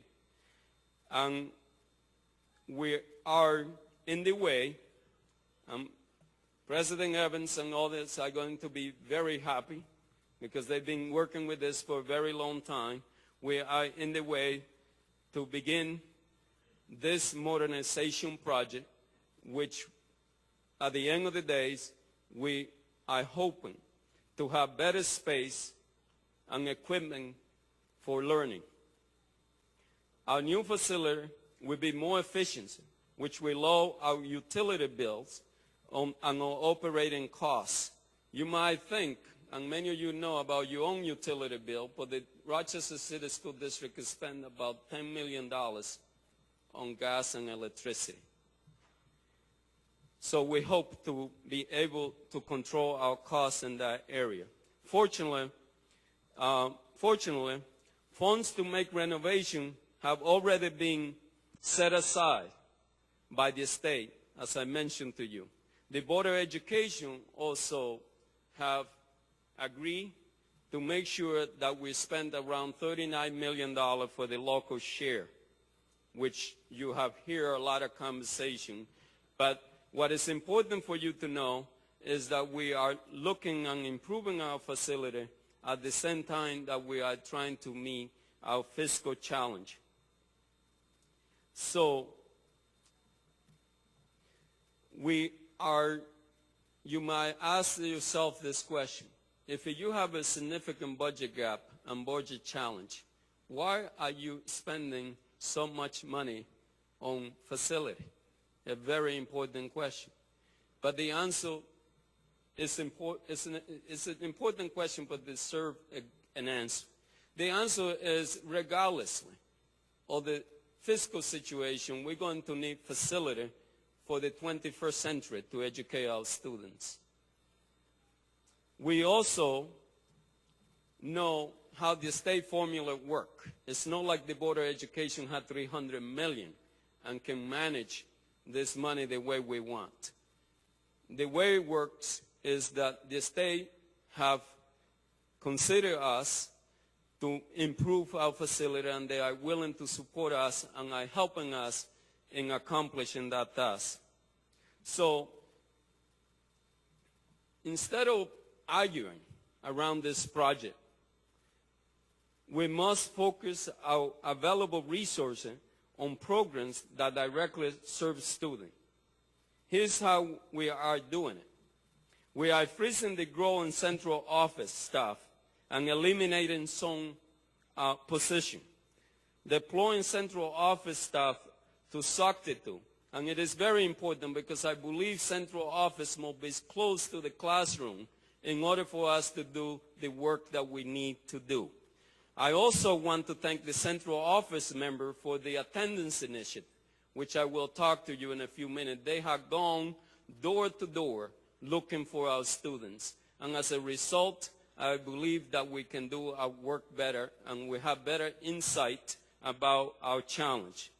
And we are in the way. President Evans and others are going to be very happy because they've been working with this for a very long time. We are in the way to begin this modernization project, which at the end of the days, we are hoping to have better space and equipment for learning. Our new facility will be more efficient, which will lower our utility bills and our operating costs. You might think, and many of you know about your own utility bill, but the Rochester City School District has spent about $10 million on gas and electricity. So we hope to be able to control our costs in that area. Fortunately, funds to make renovation have already been set aside by the state, as I mentioned to you. The Board of Education also have agreed to make sure that we spend around $39 million for the local share, which you have here a lot of conversation. But what is important for you to know is that we are looking and improving our facility at the same time that we are trying to meet our fiscal challenge. So you might ask yourself this question. If you have a significant budget gap and budget challenge, why are you spending so much money on facility? A very important question. But the answer is an important question, but it deserves an answer. The answer is, regardlessly of the fiscal situation, we're going to need facility for the 21st century to educate our students. We also know how the state formula works. It's not like the Board of Education had $300 million and can manage this money the way we want. The way it works is that the state have considered us to improve our facility, and they are willing to support us and are helping us in accomplishing that task. So instead of arguing around this project, we must focus our available resources on programs that directly serve students. Here's how we are doing it. We are freezing the growth in central office staff and eliminating some positions, deploying central office staff to SOC2. And it is very important because I believe central office must be close to the classroom in order for us to do the work that we need to do. I also want to thank the central office member for the attendance initiative, which I will talk to you in a few minutes. They have gone door to door looking for our students. And as a result, I believe that we can do our work better and we have better insight about our challenge.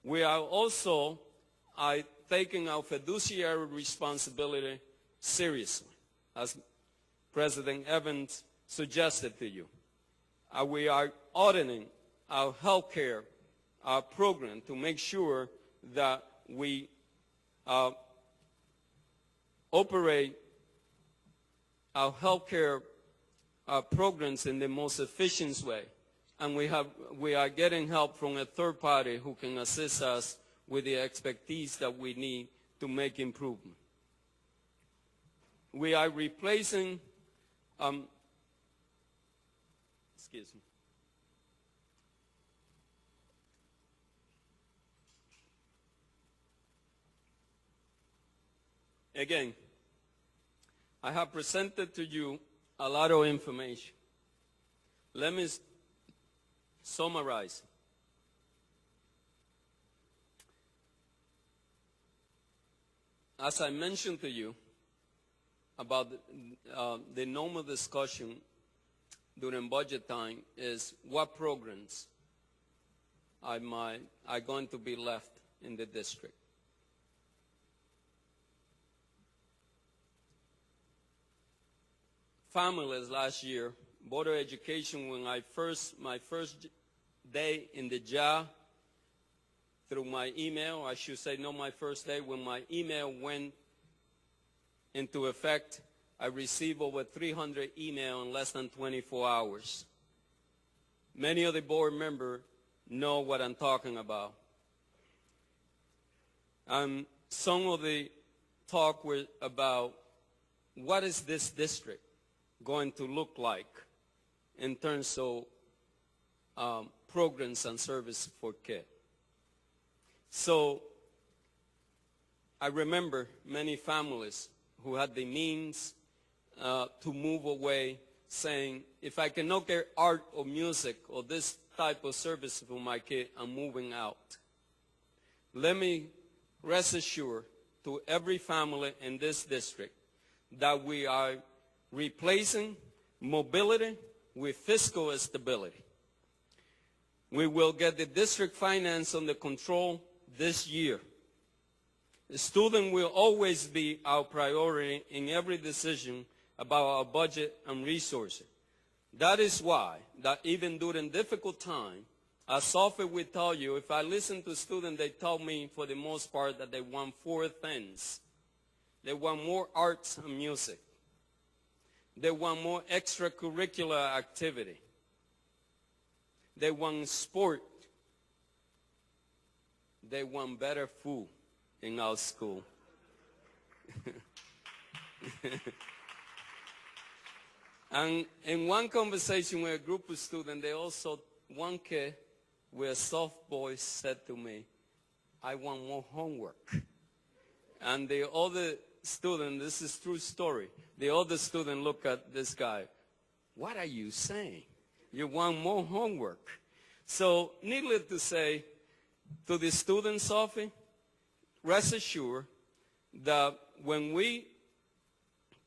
We are also taking our fiduciary responsibility seriously, as President Evans suggested to you. We are auditing our health care program to make sure that we operate our healthcare programs in the most efficient way. And we are getting help from a third party who can assist us with the expertise that we need to make improvement. We are replacing, excuse me. Again, I have presented to you a lot of information. Let me summarize. As I mentioned to you about the normal discussion during budget time is what programs are going to be left in the district. Families last year, Board of Education, when my first day in the job, through my email, I should say not my first day, when my email went into effect, I received over 300 emails in less than 24 hours. Many of the board members know what I'm talking about. Some of the talk were about what is this district going to look like in terms of programs and service for kids. So I remember many families who had the means to move away saying, if I cannot get art or music or this type of service for my kid, I'm moving out. Let me rest assured to every family in this district that we are replacing mobility with fiscal stability. We will get the district finance under control this year. The student will always be our priority in every decision about our budget and resources. That is why, that even during difficult time, as often we tell you, if I listen to students, they tell me for the most part that they want 4 things. They want more arts and music. They want more extracurricular activity. They want sport. They want better food in our school. And in one conversation with a group of students, one kid with a soft voice said to me, I want more homework. And the other student, this is true story, the other student looked at this guy, what are you saying? You want more homework? So needless to say, to the students' office, rest assured that when we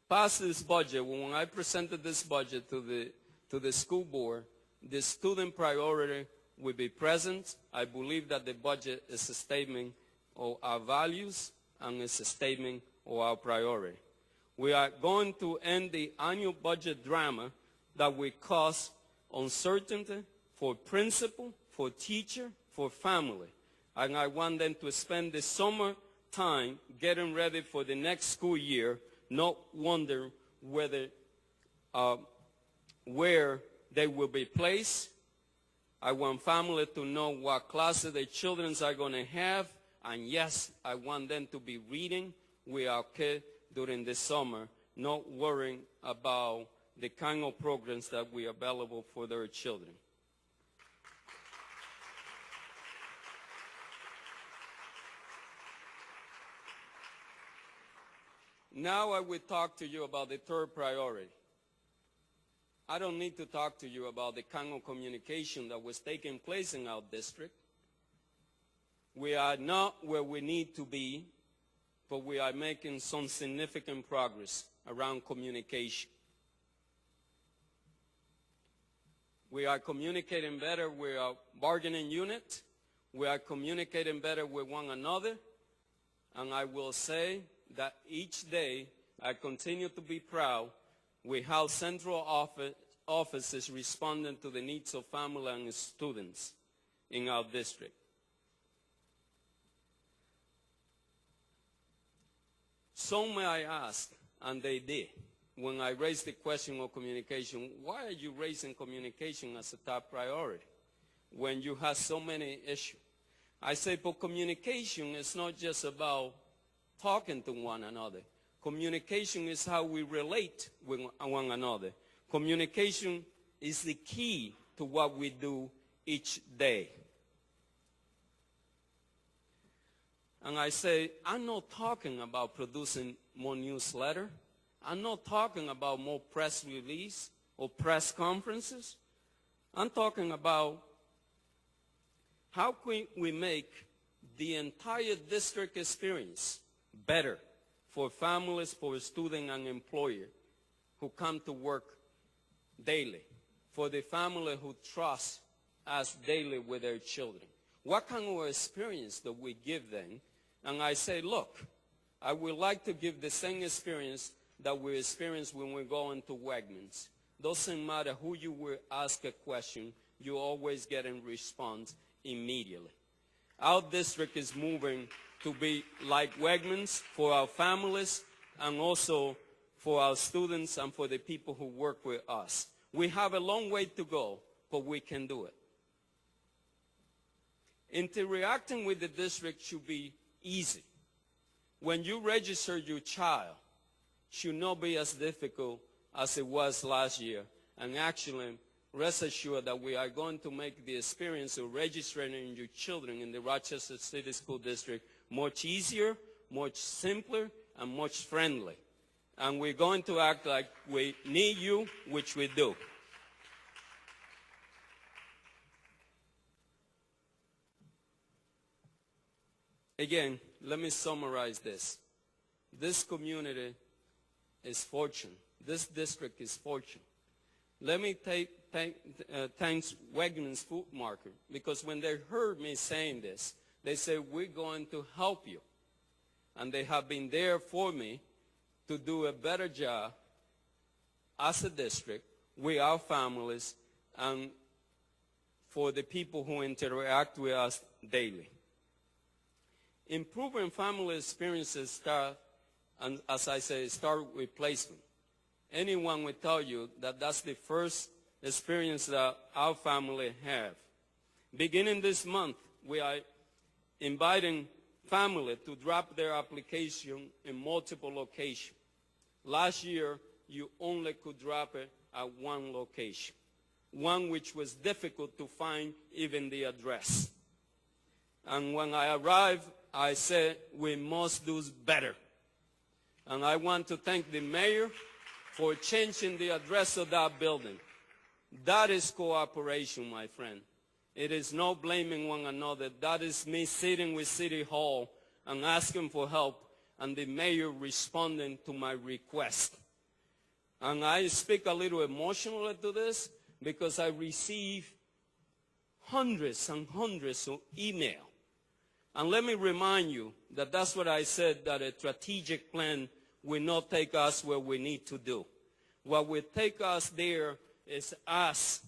pass this budget, when I presented this budget to the school board, the student priority will be present. I believe that the budget is a statement of our values and it's a statement of our priority. We are going to end the annual budget drama that will cause uncertainty for principal, for teacher, for family. And I want them to spend the summer time getting ready for the next school year, not wonder where they will be placed. I want family to know what classes their children are going to have. And yes, I want them to be reading with our kids during the summer, not worrying about the kind of programs that we are available for their children. Now I will talk to you about the third priority. I don't need to talk to you about the kind of communication that was taking place in our district. We are not where we need to be, but we are making some significant progress around communication. We are communicating better with our bargaining unit. We are communicating better with one another. And I will say that each day I continue to be proud with how central office is responding to the needs of family and students in our district. Some may ask, and they did, when I raised the question of communication, why are you raising communication as a top priority when you have so many issues? I say, but communication is not just about talking to one another. Communication is how we relate with one another. Communication is the key to what we do each day. And I say, I'm not talking about producing more newsletter. I'm not talking about more press release or press conferences. I'm talking about how can we make the entire district experience better for families, for students and employers who come to work daily, for the family who trust us daily with their children. What kind of experience do we give them? And I say, look, I would like to give the same experience that we experience when we go into Wegmans. Doesn't matter who you will ask a question, you always get a response immediately. Our district is moving to be like Wegmans for our families and also for our students and for the people who work with us. We have a long way to go, but we can do it. Interacting with the district should be easy. When you register your child, it should not be as difficult as it was last year. And actually, rest assured that we are going to make the experience of registering your children in the Rochester City School District much easier, much simpler, and much friendly. And we're going to act like we need you, which we do. Again, let me summarize this. This community is fortunate. This district is fortunate. Let me thanks Wegmans Food Market, because when they heard me saying this, they said, we're going to help you. And they have been there for me to do a better job as a district with our families and for the people who interact with us daily. Improving family experiences start, and as I say, start with placement. Anyone will tell you that that's the first experience that our family have. Beginning this month, we are inviting family to drop their application in multiple locations. Last year, you only could drop it at one location, one which was difficult to find even the address. And when I arrived, I said, we must do better. And I want to thank the mayor for changing the address of that building. That is cooperation, my friend. It is not blaming one another. That is me sitting with City Hall and asking for help, and the mayor responding to my request. And I speak a little emotionally to this because I receive hundreds and hundreds of emails. And let me remind you that that's what I said, that a strategic plan will not take us where we need to do. What will take us there is us,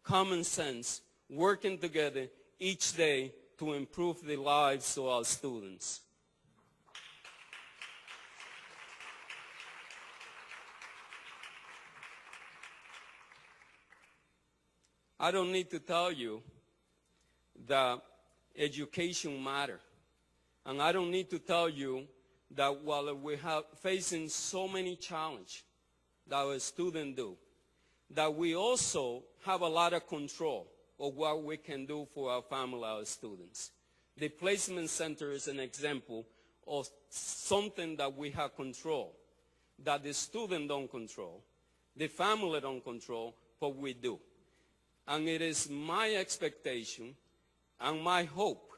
common sense, working together each day to improve the lives of our students. I don't need to tell you that education matters. And I don't need to tell you that while we have facing so many challenges that our students do, that we also have a lot of control of what we can do for our family, our students. The placement center is an example of something that we have control, that the student don't control, the family don't control, but we do. And it is my expectation and my hope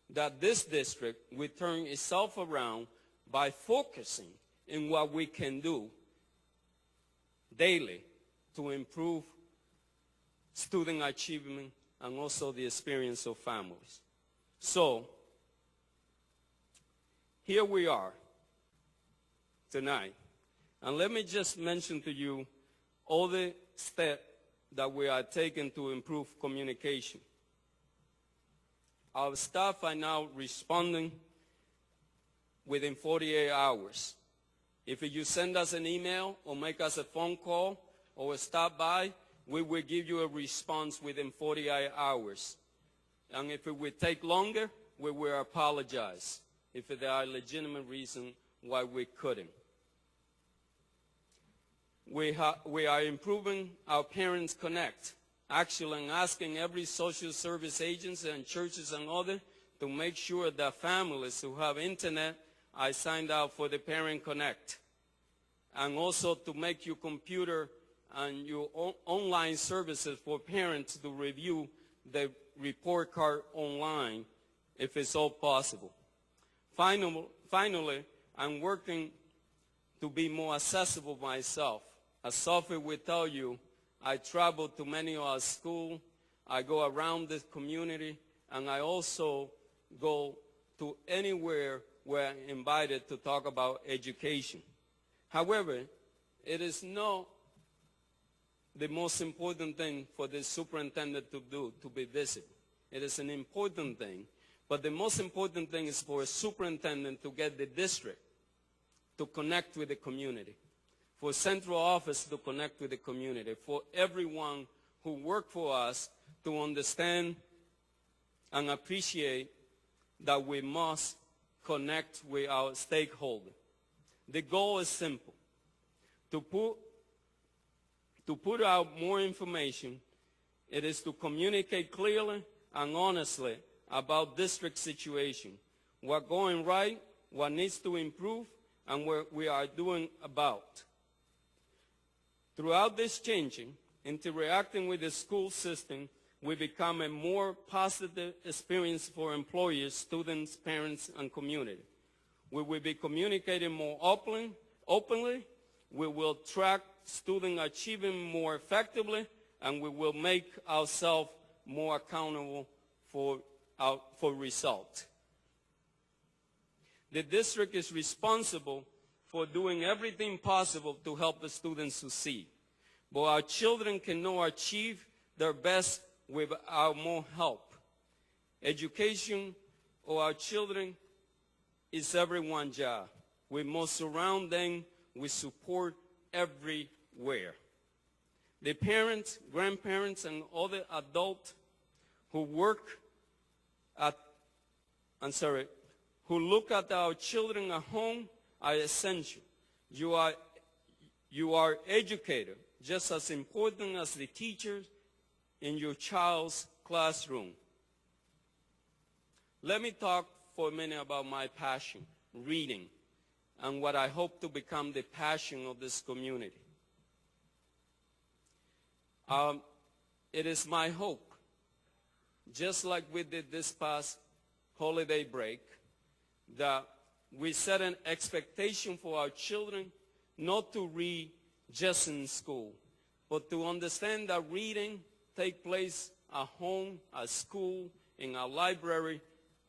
that this district will turn itself around by focusing in what we can do daily to improve student achievement and also the experience of families. So, here we are tonight. And let me just mention to you all the steps that we are taking to improve communication. Our staff are now responding within 48 hours. If you send us an email or make us a phone call or stop by, we will give you a response within 48 hours. And if it will take longer, we will apologize if there are legitimate reasons why we couldn't. We are improving our Parents Connect, actually, and asking every social service agency and churches and others to make sure that families who have internet are signed up for the Parent Connect. And also to make your computer and your online services for parents to review the report card online if it's all possible. Finally, I'm working to be more accessible myself. As Sophie will tell you, I travel to many of our schools, I go around the community, and I also go to anywhere where I'm invited to talk about education. However, it is not the most important thing for the superintendent to do, to be visible. It is an important thing, but the most important thing is for a superintendent to get the district to connect with the community, for central office to connect with the community, for everyone who work for us to understand and appreciate that we must connect with our stakeholders. The goal is simple, to put out more information. It is to communicate clearly and honestly about district situation, what's going right, what needs to improve, and what we are doing about. Throughout this changing, interacting with the school system will become a more positive experience for employees, students, parents, and community. We will be communicating more openly. We will track student achievement more effectively, and we will make ourselves more accountable for results. The district is responsible for doing everything possible to help the students succeed. But our children cannot achieve their best without more help. Education of our children is everyone's job. We must surround them with support everywhere. The parents, grandparents, and other adults who look at our children at home are essential. You are educators, just as important as the teachers in your child's classroom. Let me talk for a minute about my passion, reading, and what I hope to become the passion of this community. It is my hope, just like we did this past holiday break, that we set an expectation for our children not to read just in school, but to understand that reading takes place at home, at school, in our library,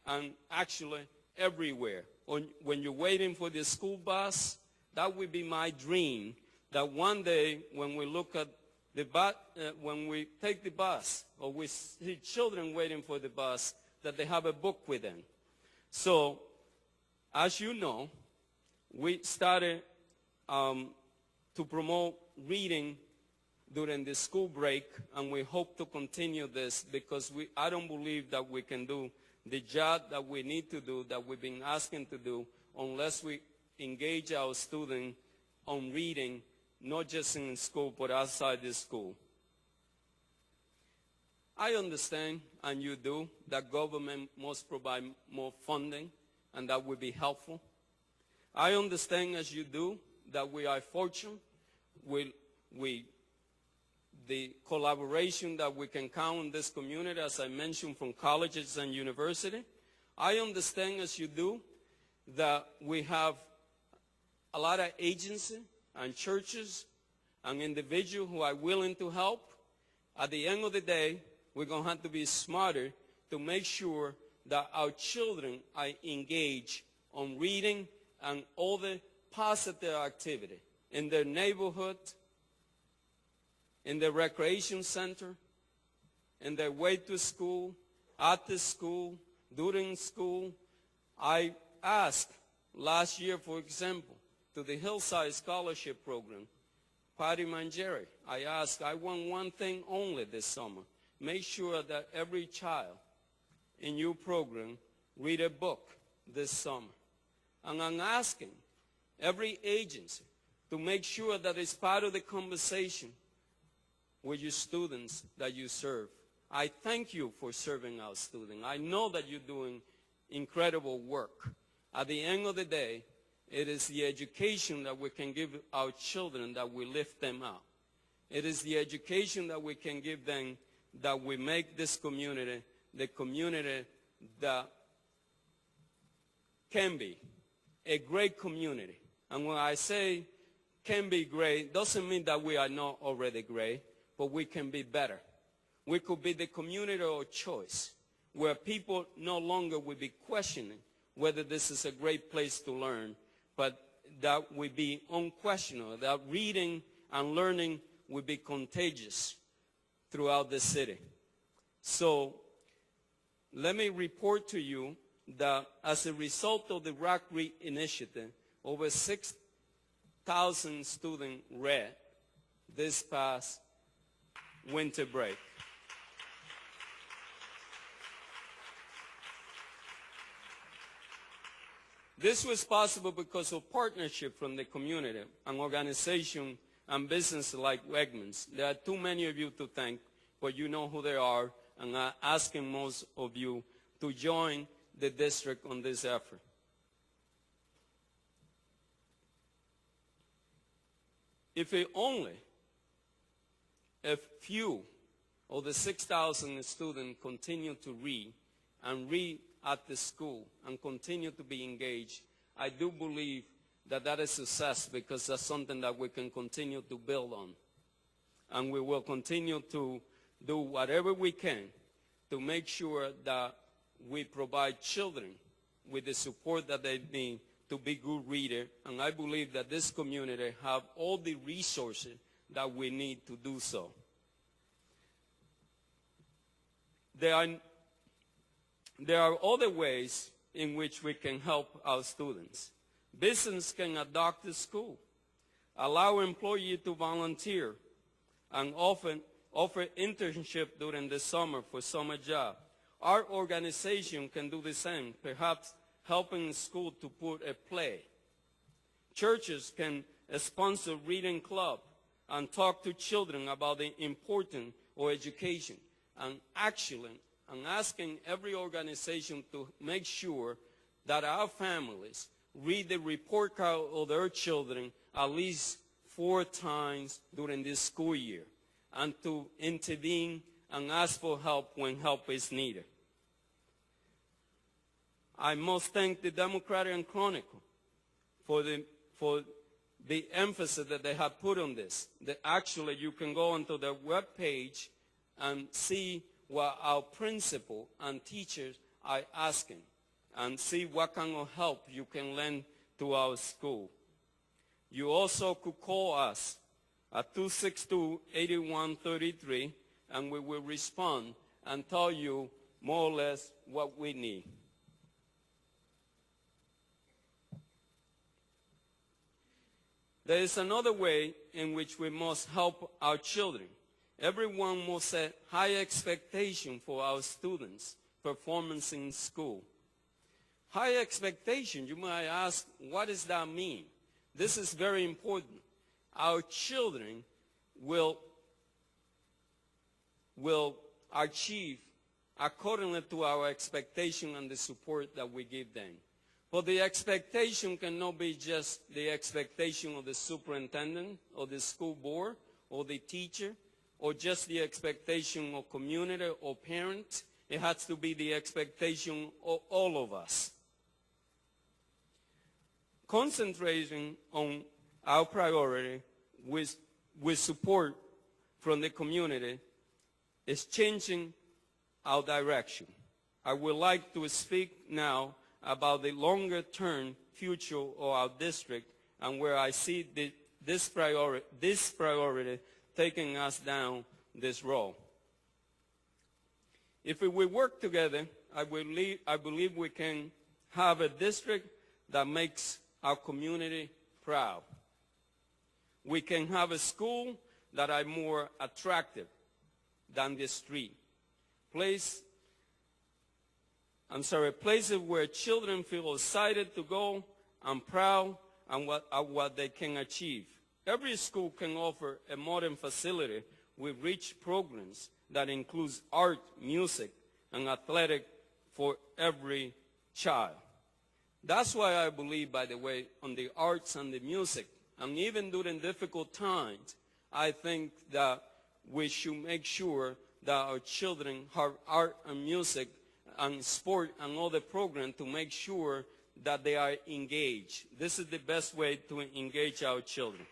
and actually everywhere. When you're waiting for the school bus, that would be my dream, that one day when we look at the bus, when we take the bus, or we see children waiting for the bus, that they have a book with them. So, as you know, we started to promote reading during the school break, and we hope to continue this because I don't believe that we can do the job that we need to do, that we've been asking to do, unless we engage our students on reading, not just in school, but outside the school. I understand, and you do, that government must provide more funding, and that would be helpful. I understand, as you do, that we are fortunate with the collaboration that we can count in this community, as I mentioned, from colleges and universities. I understand, as you do, that we have a lot of agencies and churches and individuals who are willing to help. At the end of the day, we're going to have to be smarter to make sure that our children are engaged on reading and other positive activity in their neighborhood, in their recreation center, in their way to school, at the school, during school. I ask Last year, for example, to the Hillside Scholarship Program, Patty Mangieri, I asked, I want one thing only this summer. Make sure that every child in your program read a book this summer. And I'm asking every agency to make sure that it's part of the conversation with your students that you serve. I thank you for serving our students. I know that you're doing incredible work. At the end of the day, it is the education that we can give our children that we lift them up. It is the education that we can give them that we make this community the community that can be a great community. And when I say can be great, doesn't mean that we are not already great, but we can be better. We could be the community of choice, where people no longer will be questioning whether this is a great place to learn, but that will be unquestionable, that reading and learning will be contagious throughout the city. So let me report to you that as a result of the Rock Read initiative, over 6,000 students read this past winter break. This was possible because of partnership from the community, an organization and business like Wegmans. There are too many of you to thank, but you know who they are, and I'm asking most of you to join the district on this effort. If only a few of the 6,000 students continue to read and read at the school and continue to be engaged, I do believe that that is success, because that's something that we can continue to build on. And we will continue to do whatever we can to make sure that we provide children with the support that they need to be good readers. And I believe that this community have all the resources that we need to do so. There are other ways in which we can help our students. Business can adopt the school, allow employees to volunteer, and offer internship during the summer for summer job. Our organization can do the same, perhaps helping school to put a play. Churches can sponsor reading club and talk to children about the importance of education. And actually, I'm asking every organization to make sure that our families read the report card of their children at least 4 times during this school year, and to intervene and ask for help when help is needed. I must thank the Democratic Chronicle for the emphasis that they have put on this. That actually you can go onto their webpage and see what our principal and teachers are asking, and see what kind of help you can lend to our school. You also could call us at 262-8133, and we will respond and tell you more or less what we need. There is another way in which we must help our children. Everyone must set high expectations for our students' performance in school. High expectations, you might ask, what does that mean? This is very important. Our children will achieve accordingly to our expectation and the support that we give them. But the expectation cannot be just the expectation of the superintendent or the school board or the teacher, or just the expectation of community or parents. It has to be the expectation of all of us. Concentrating on our priority with support from the community is changing our direction. I would like to speak now about the longer-term future of our district and where I see this priority taking us down this road. If we work together, I believe we can have a district that makes our community proud. We can have a school that are more attractive than the street. Places where children feel excited to go and proud of what they can achieve. Every school can offer a modern facility with rich programs that includes art, music, and athletic for every child. That's why I believe, by the way, on the arts and the music. And even during difficult times, I think that we should make sure that our children have art and music and sport and all the programs to make sure that they are engaged. This is the best way to engage our children.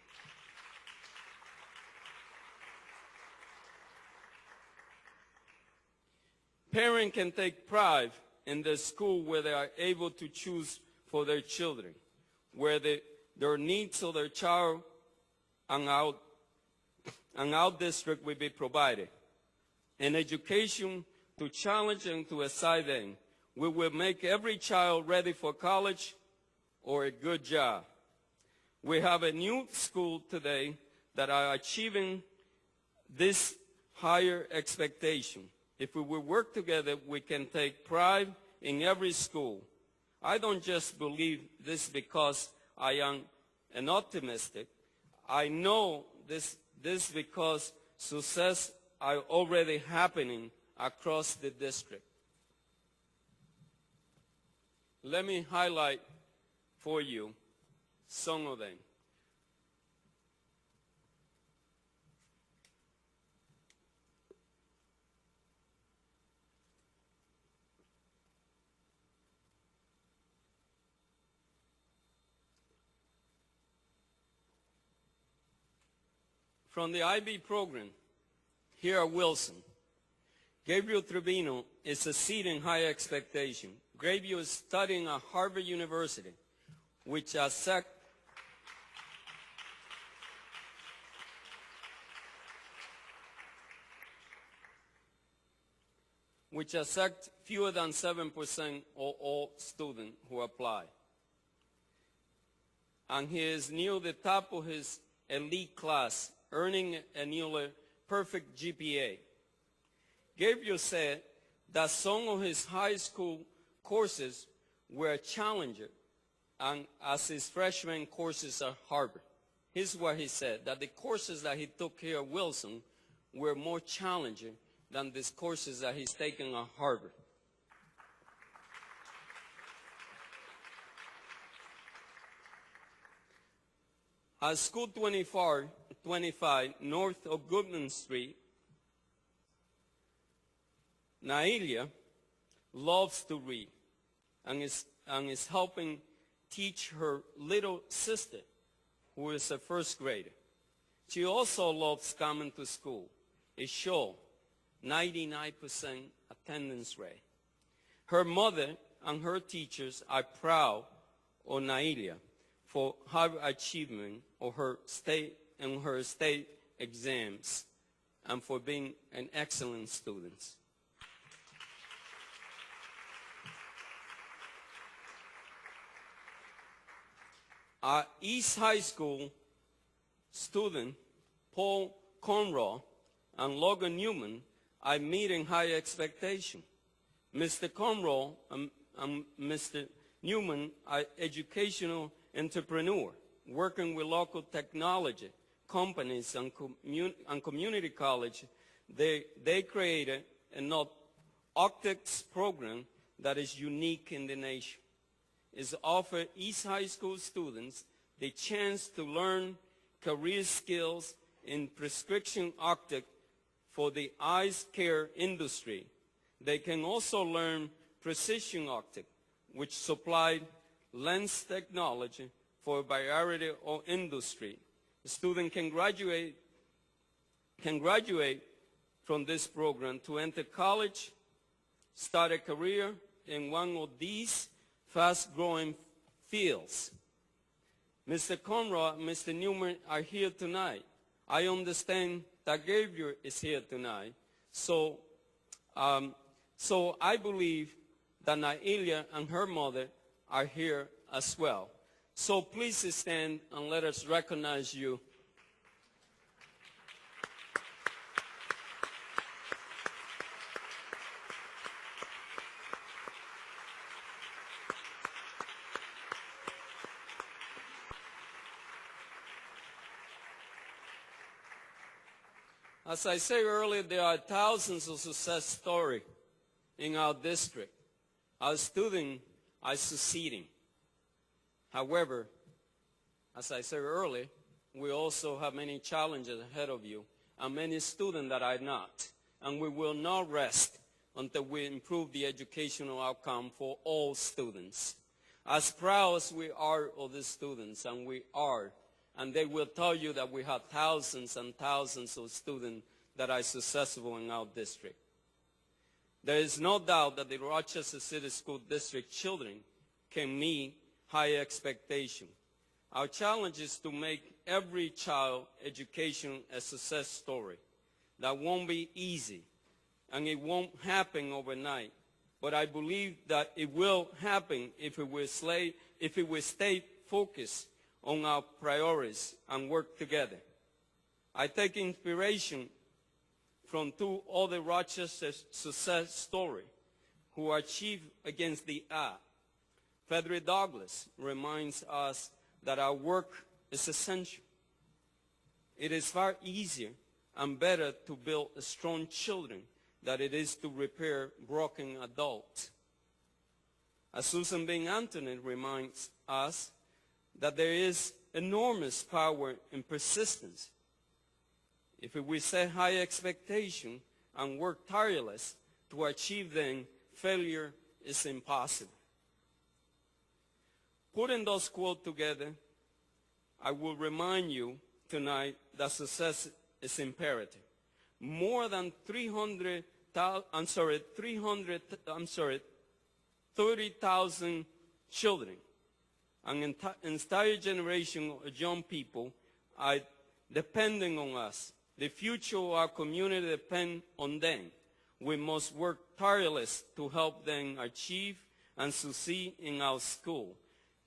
Parents can take pride in the school where they are able to choose for their children, where their needs of their child and out district will be provided. An education to challenge and to excite them. We will make every child ready for college or a good job. We have a new school today that are achieving this higher expectation. If we will work together, we can take pride in every school. I don't just believe this because I am an optimistic. I know this because success are already happening across the district. Let me highlight for you some of them. From the IB program, here at Wilson, Gabriel Trevino is exceeding high expectation. Gabriel is studying at Harvard University, which accepts fewer than 7% of all students who apply. And he is near the top of his elite class, earning a nearly perfect GPA. Gabriel said that some of his high school courses were a challenger, and as his freshman courses at Harvard. Here's what he said, that the courses that he took here at Wilson were more challenging than these courses that he's taken at Harvard. At School 25 north of Goodman Street, Nailia loves to read and is helping teach her little sister, who is a first grader. She also loves coming to school. It shows 99% attendance rate. Her mother and her teachers are proud of Nailia for her achievement of her state exams and for being an excellent student. East High School student Paul Conroy and Logan Newman are meeting high expectation. Mr. Conroy and Mr. Newman are educational entrepreneur working with local technology companies and community college. They created an optics program that is unique in the nation. It offers East High School students the chance to learn career skills in prescription optics for the eye care industry. They can also learn precision optics, which supplied lens technology for a variety of industry. The student can graduate from this program to enter college, start a career in one of these fast-growing fields. Mr. Conroy and Mr. Newman are here tonight. I understand that Gabriel is here tonight. So I believe that Nailia and her mother are here as well. So please stand and let us recognize you. As I said earlier, there are thousands of success stories in our district. Our students are succeeding. However, as I said earlier, we also have many challenges ahead of you and many students that are not. And we will not rest until we improve the educational outcome for all students. As proud as we are of the students, and we are, and they will tell you that we have thousands and thousands of students that are successful in our district. There is no doubt that the Rochester City School District children can meet high expectations. Our challenge is to make every child education a success story. That won't be easy, and it won't happen overnight. But I believe that it will happen if we stay focused on our priorities and work together. I take inspiration from two other Rochester success stories who achieved against the odds. Frederick Douglass reminds us that our work is essential. It is far easier and better to build strong children than it is to repair broken adults. As Susan B. Anthony reminds us that there is enormous power in persistence. If we set high expectations and work tireless to achieve them, failure is impossible. Putting those quotes together, I will remind you tonight that success is imperative. More than 30,000 children, an entire generation of young people are depending on us. The future of our community depends on them. We must work tireless to help them achieve and succeed in our school.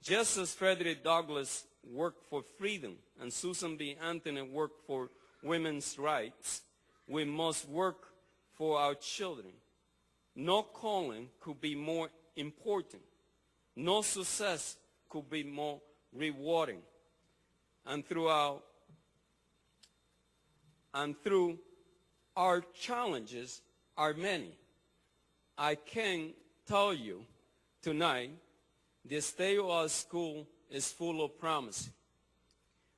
Just as Frederick Douglass worked for freedom and Susan B. Anthony worked for women's rights, we must work for our children. No calling could be more important. No success could be more rewarding. And through our challenges are many. I can tell you tonight, the state of our school is full of promise.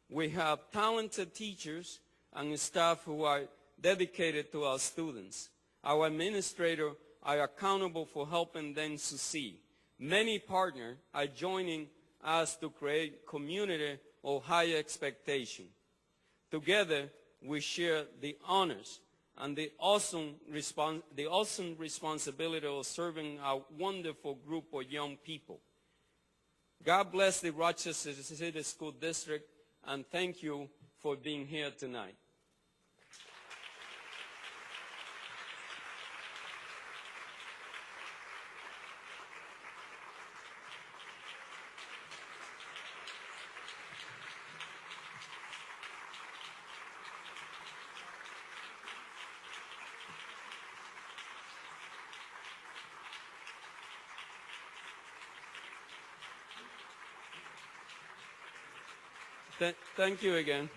We have talented teachers and staff who are dedicated to our students. Our administrators are accountable for helping them succeed. Many partners are joining us to create a community of high expectation. Together, we share the honors and the awesome responsibility of serving our wonderful group of young people. God bless the Rochester City School District, and thank you for being here tonight. Thank you again.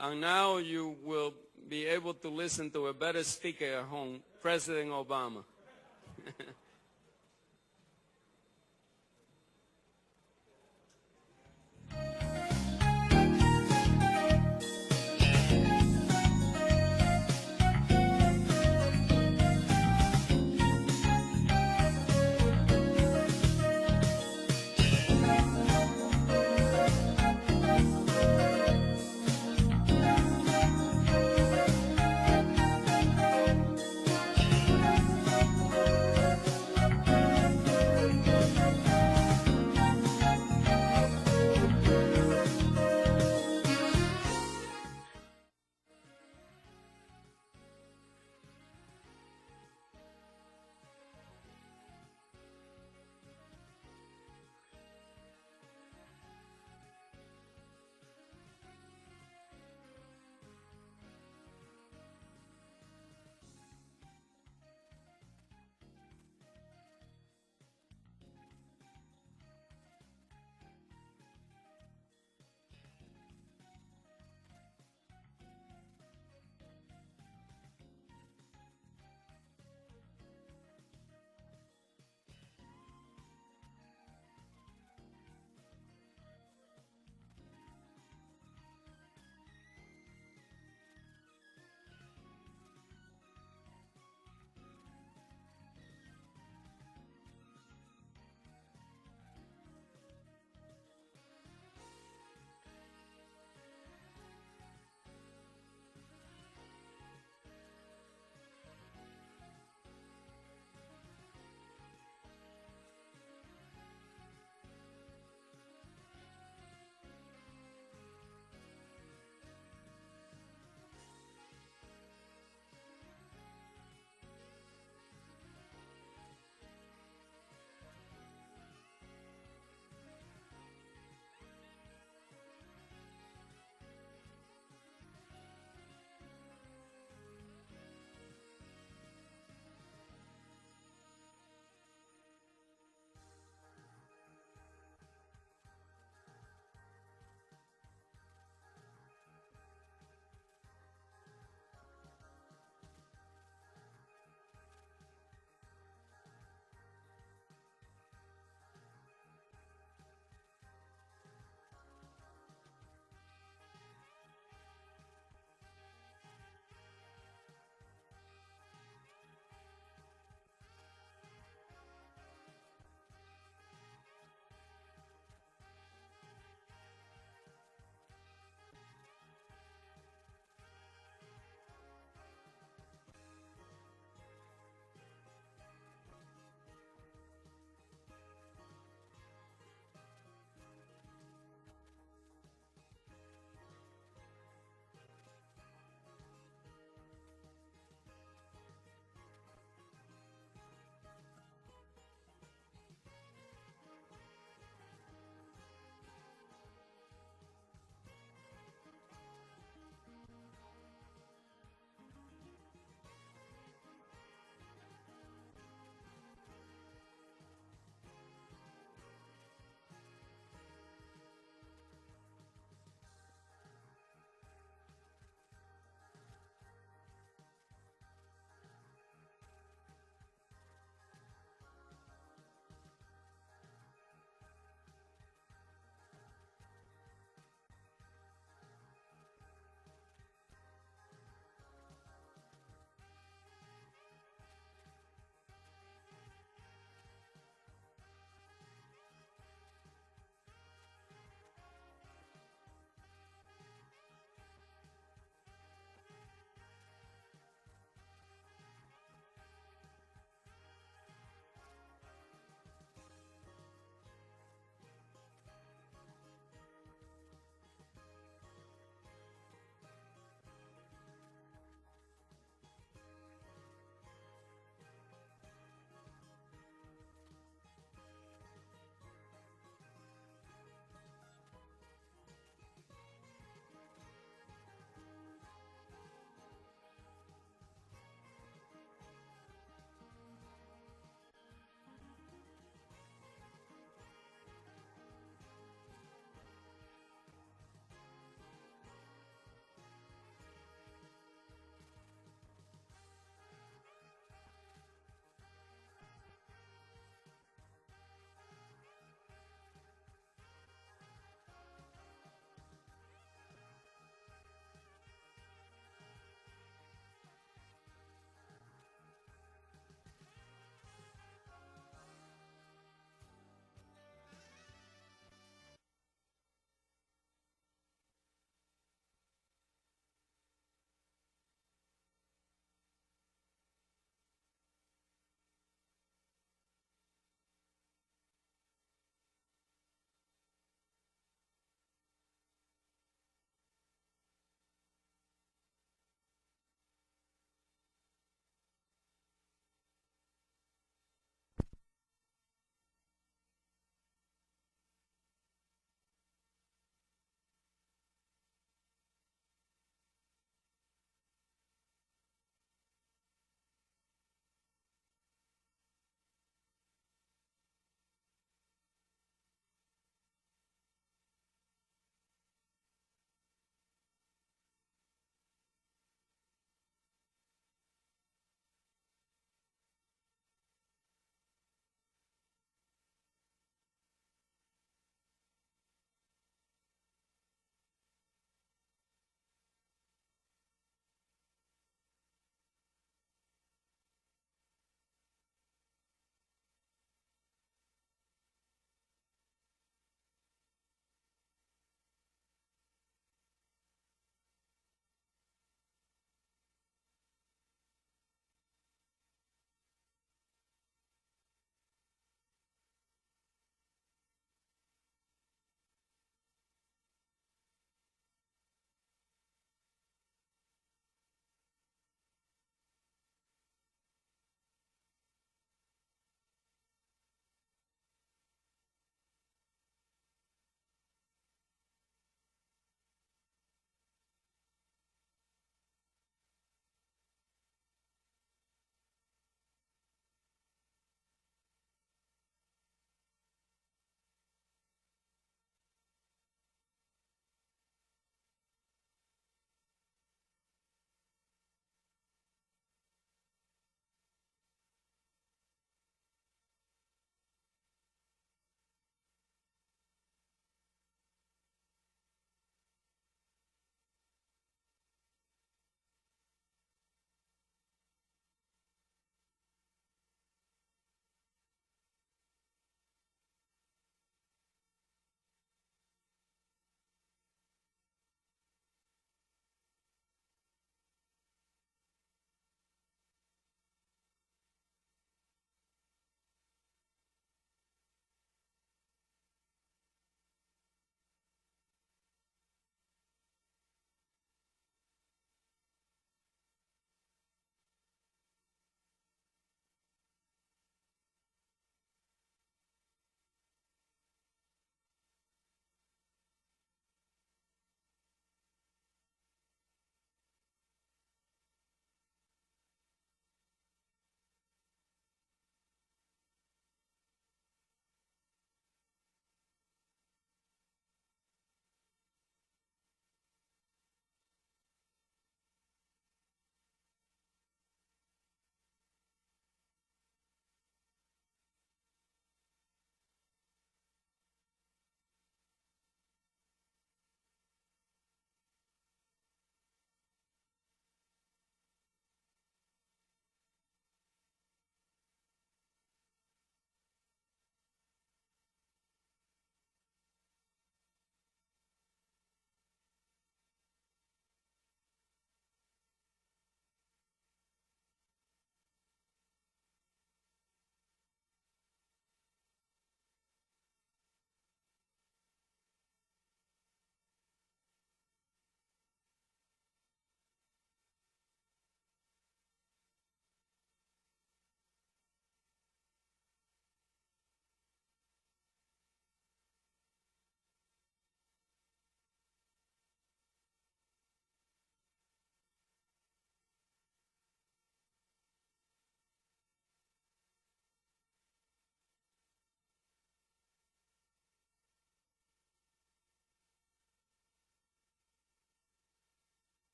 And now you will be able to listen to a better speaker at home, President Obama.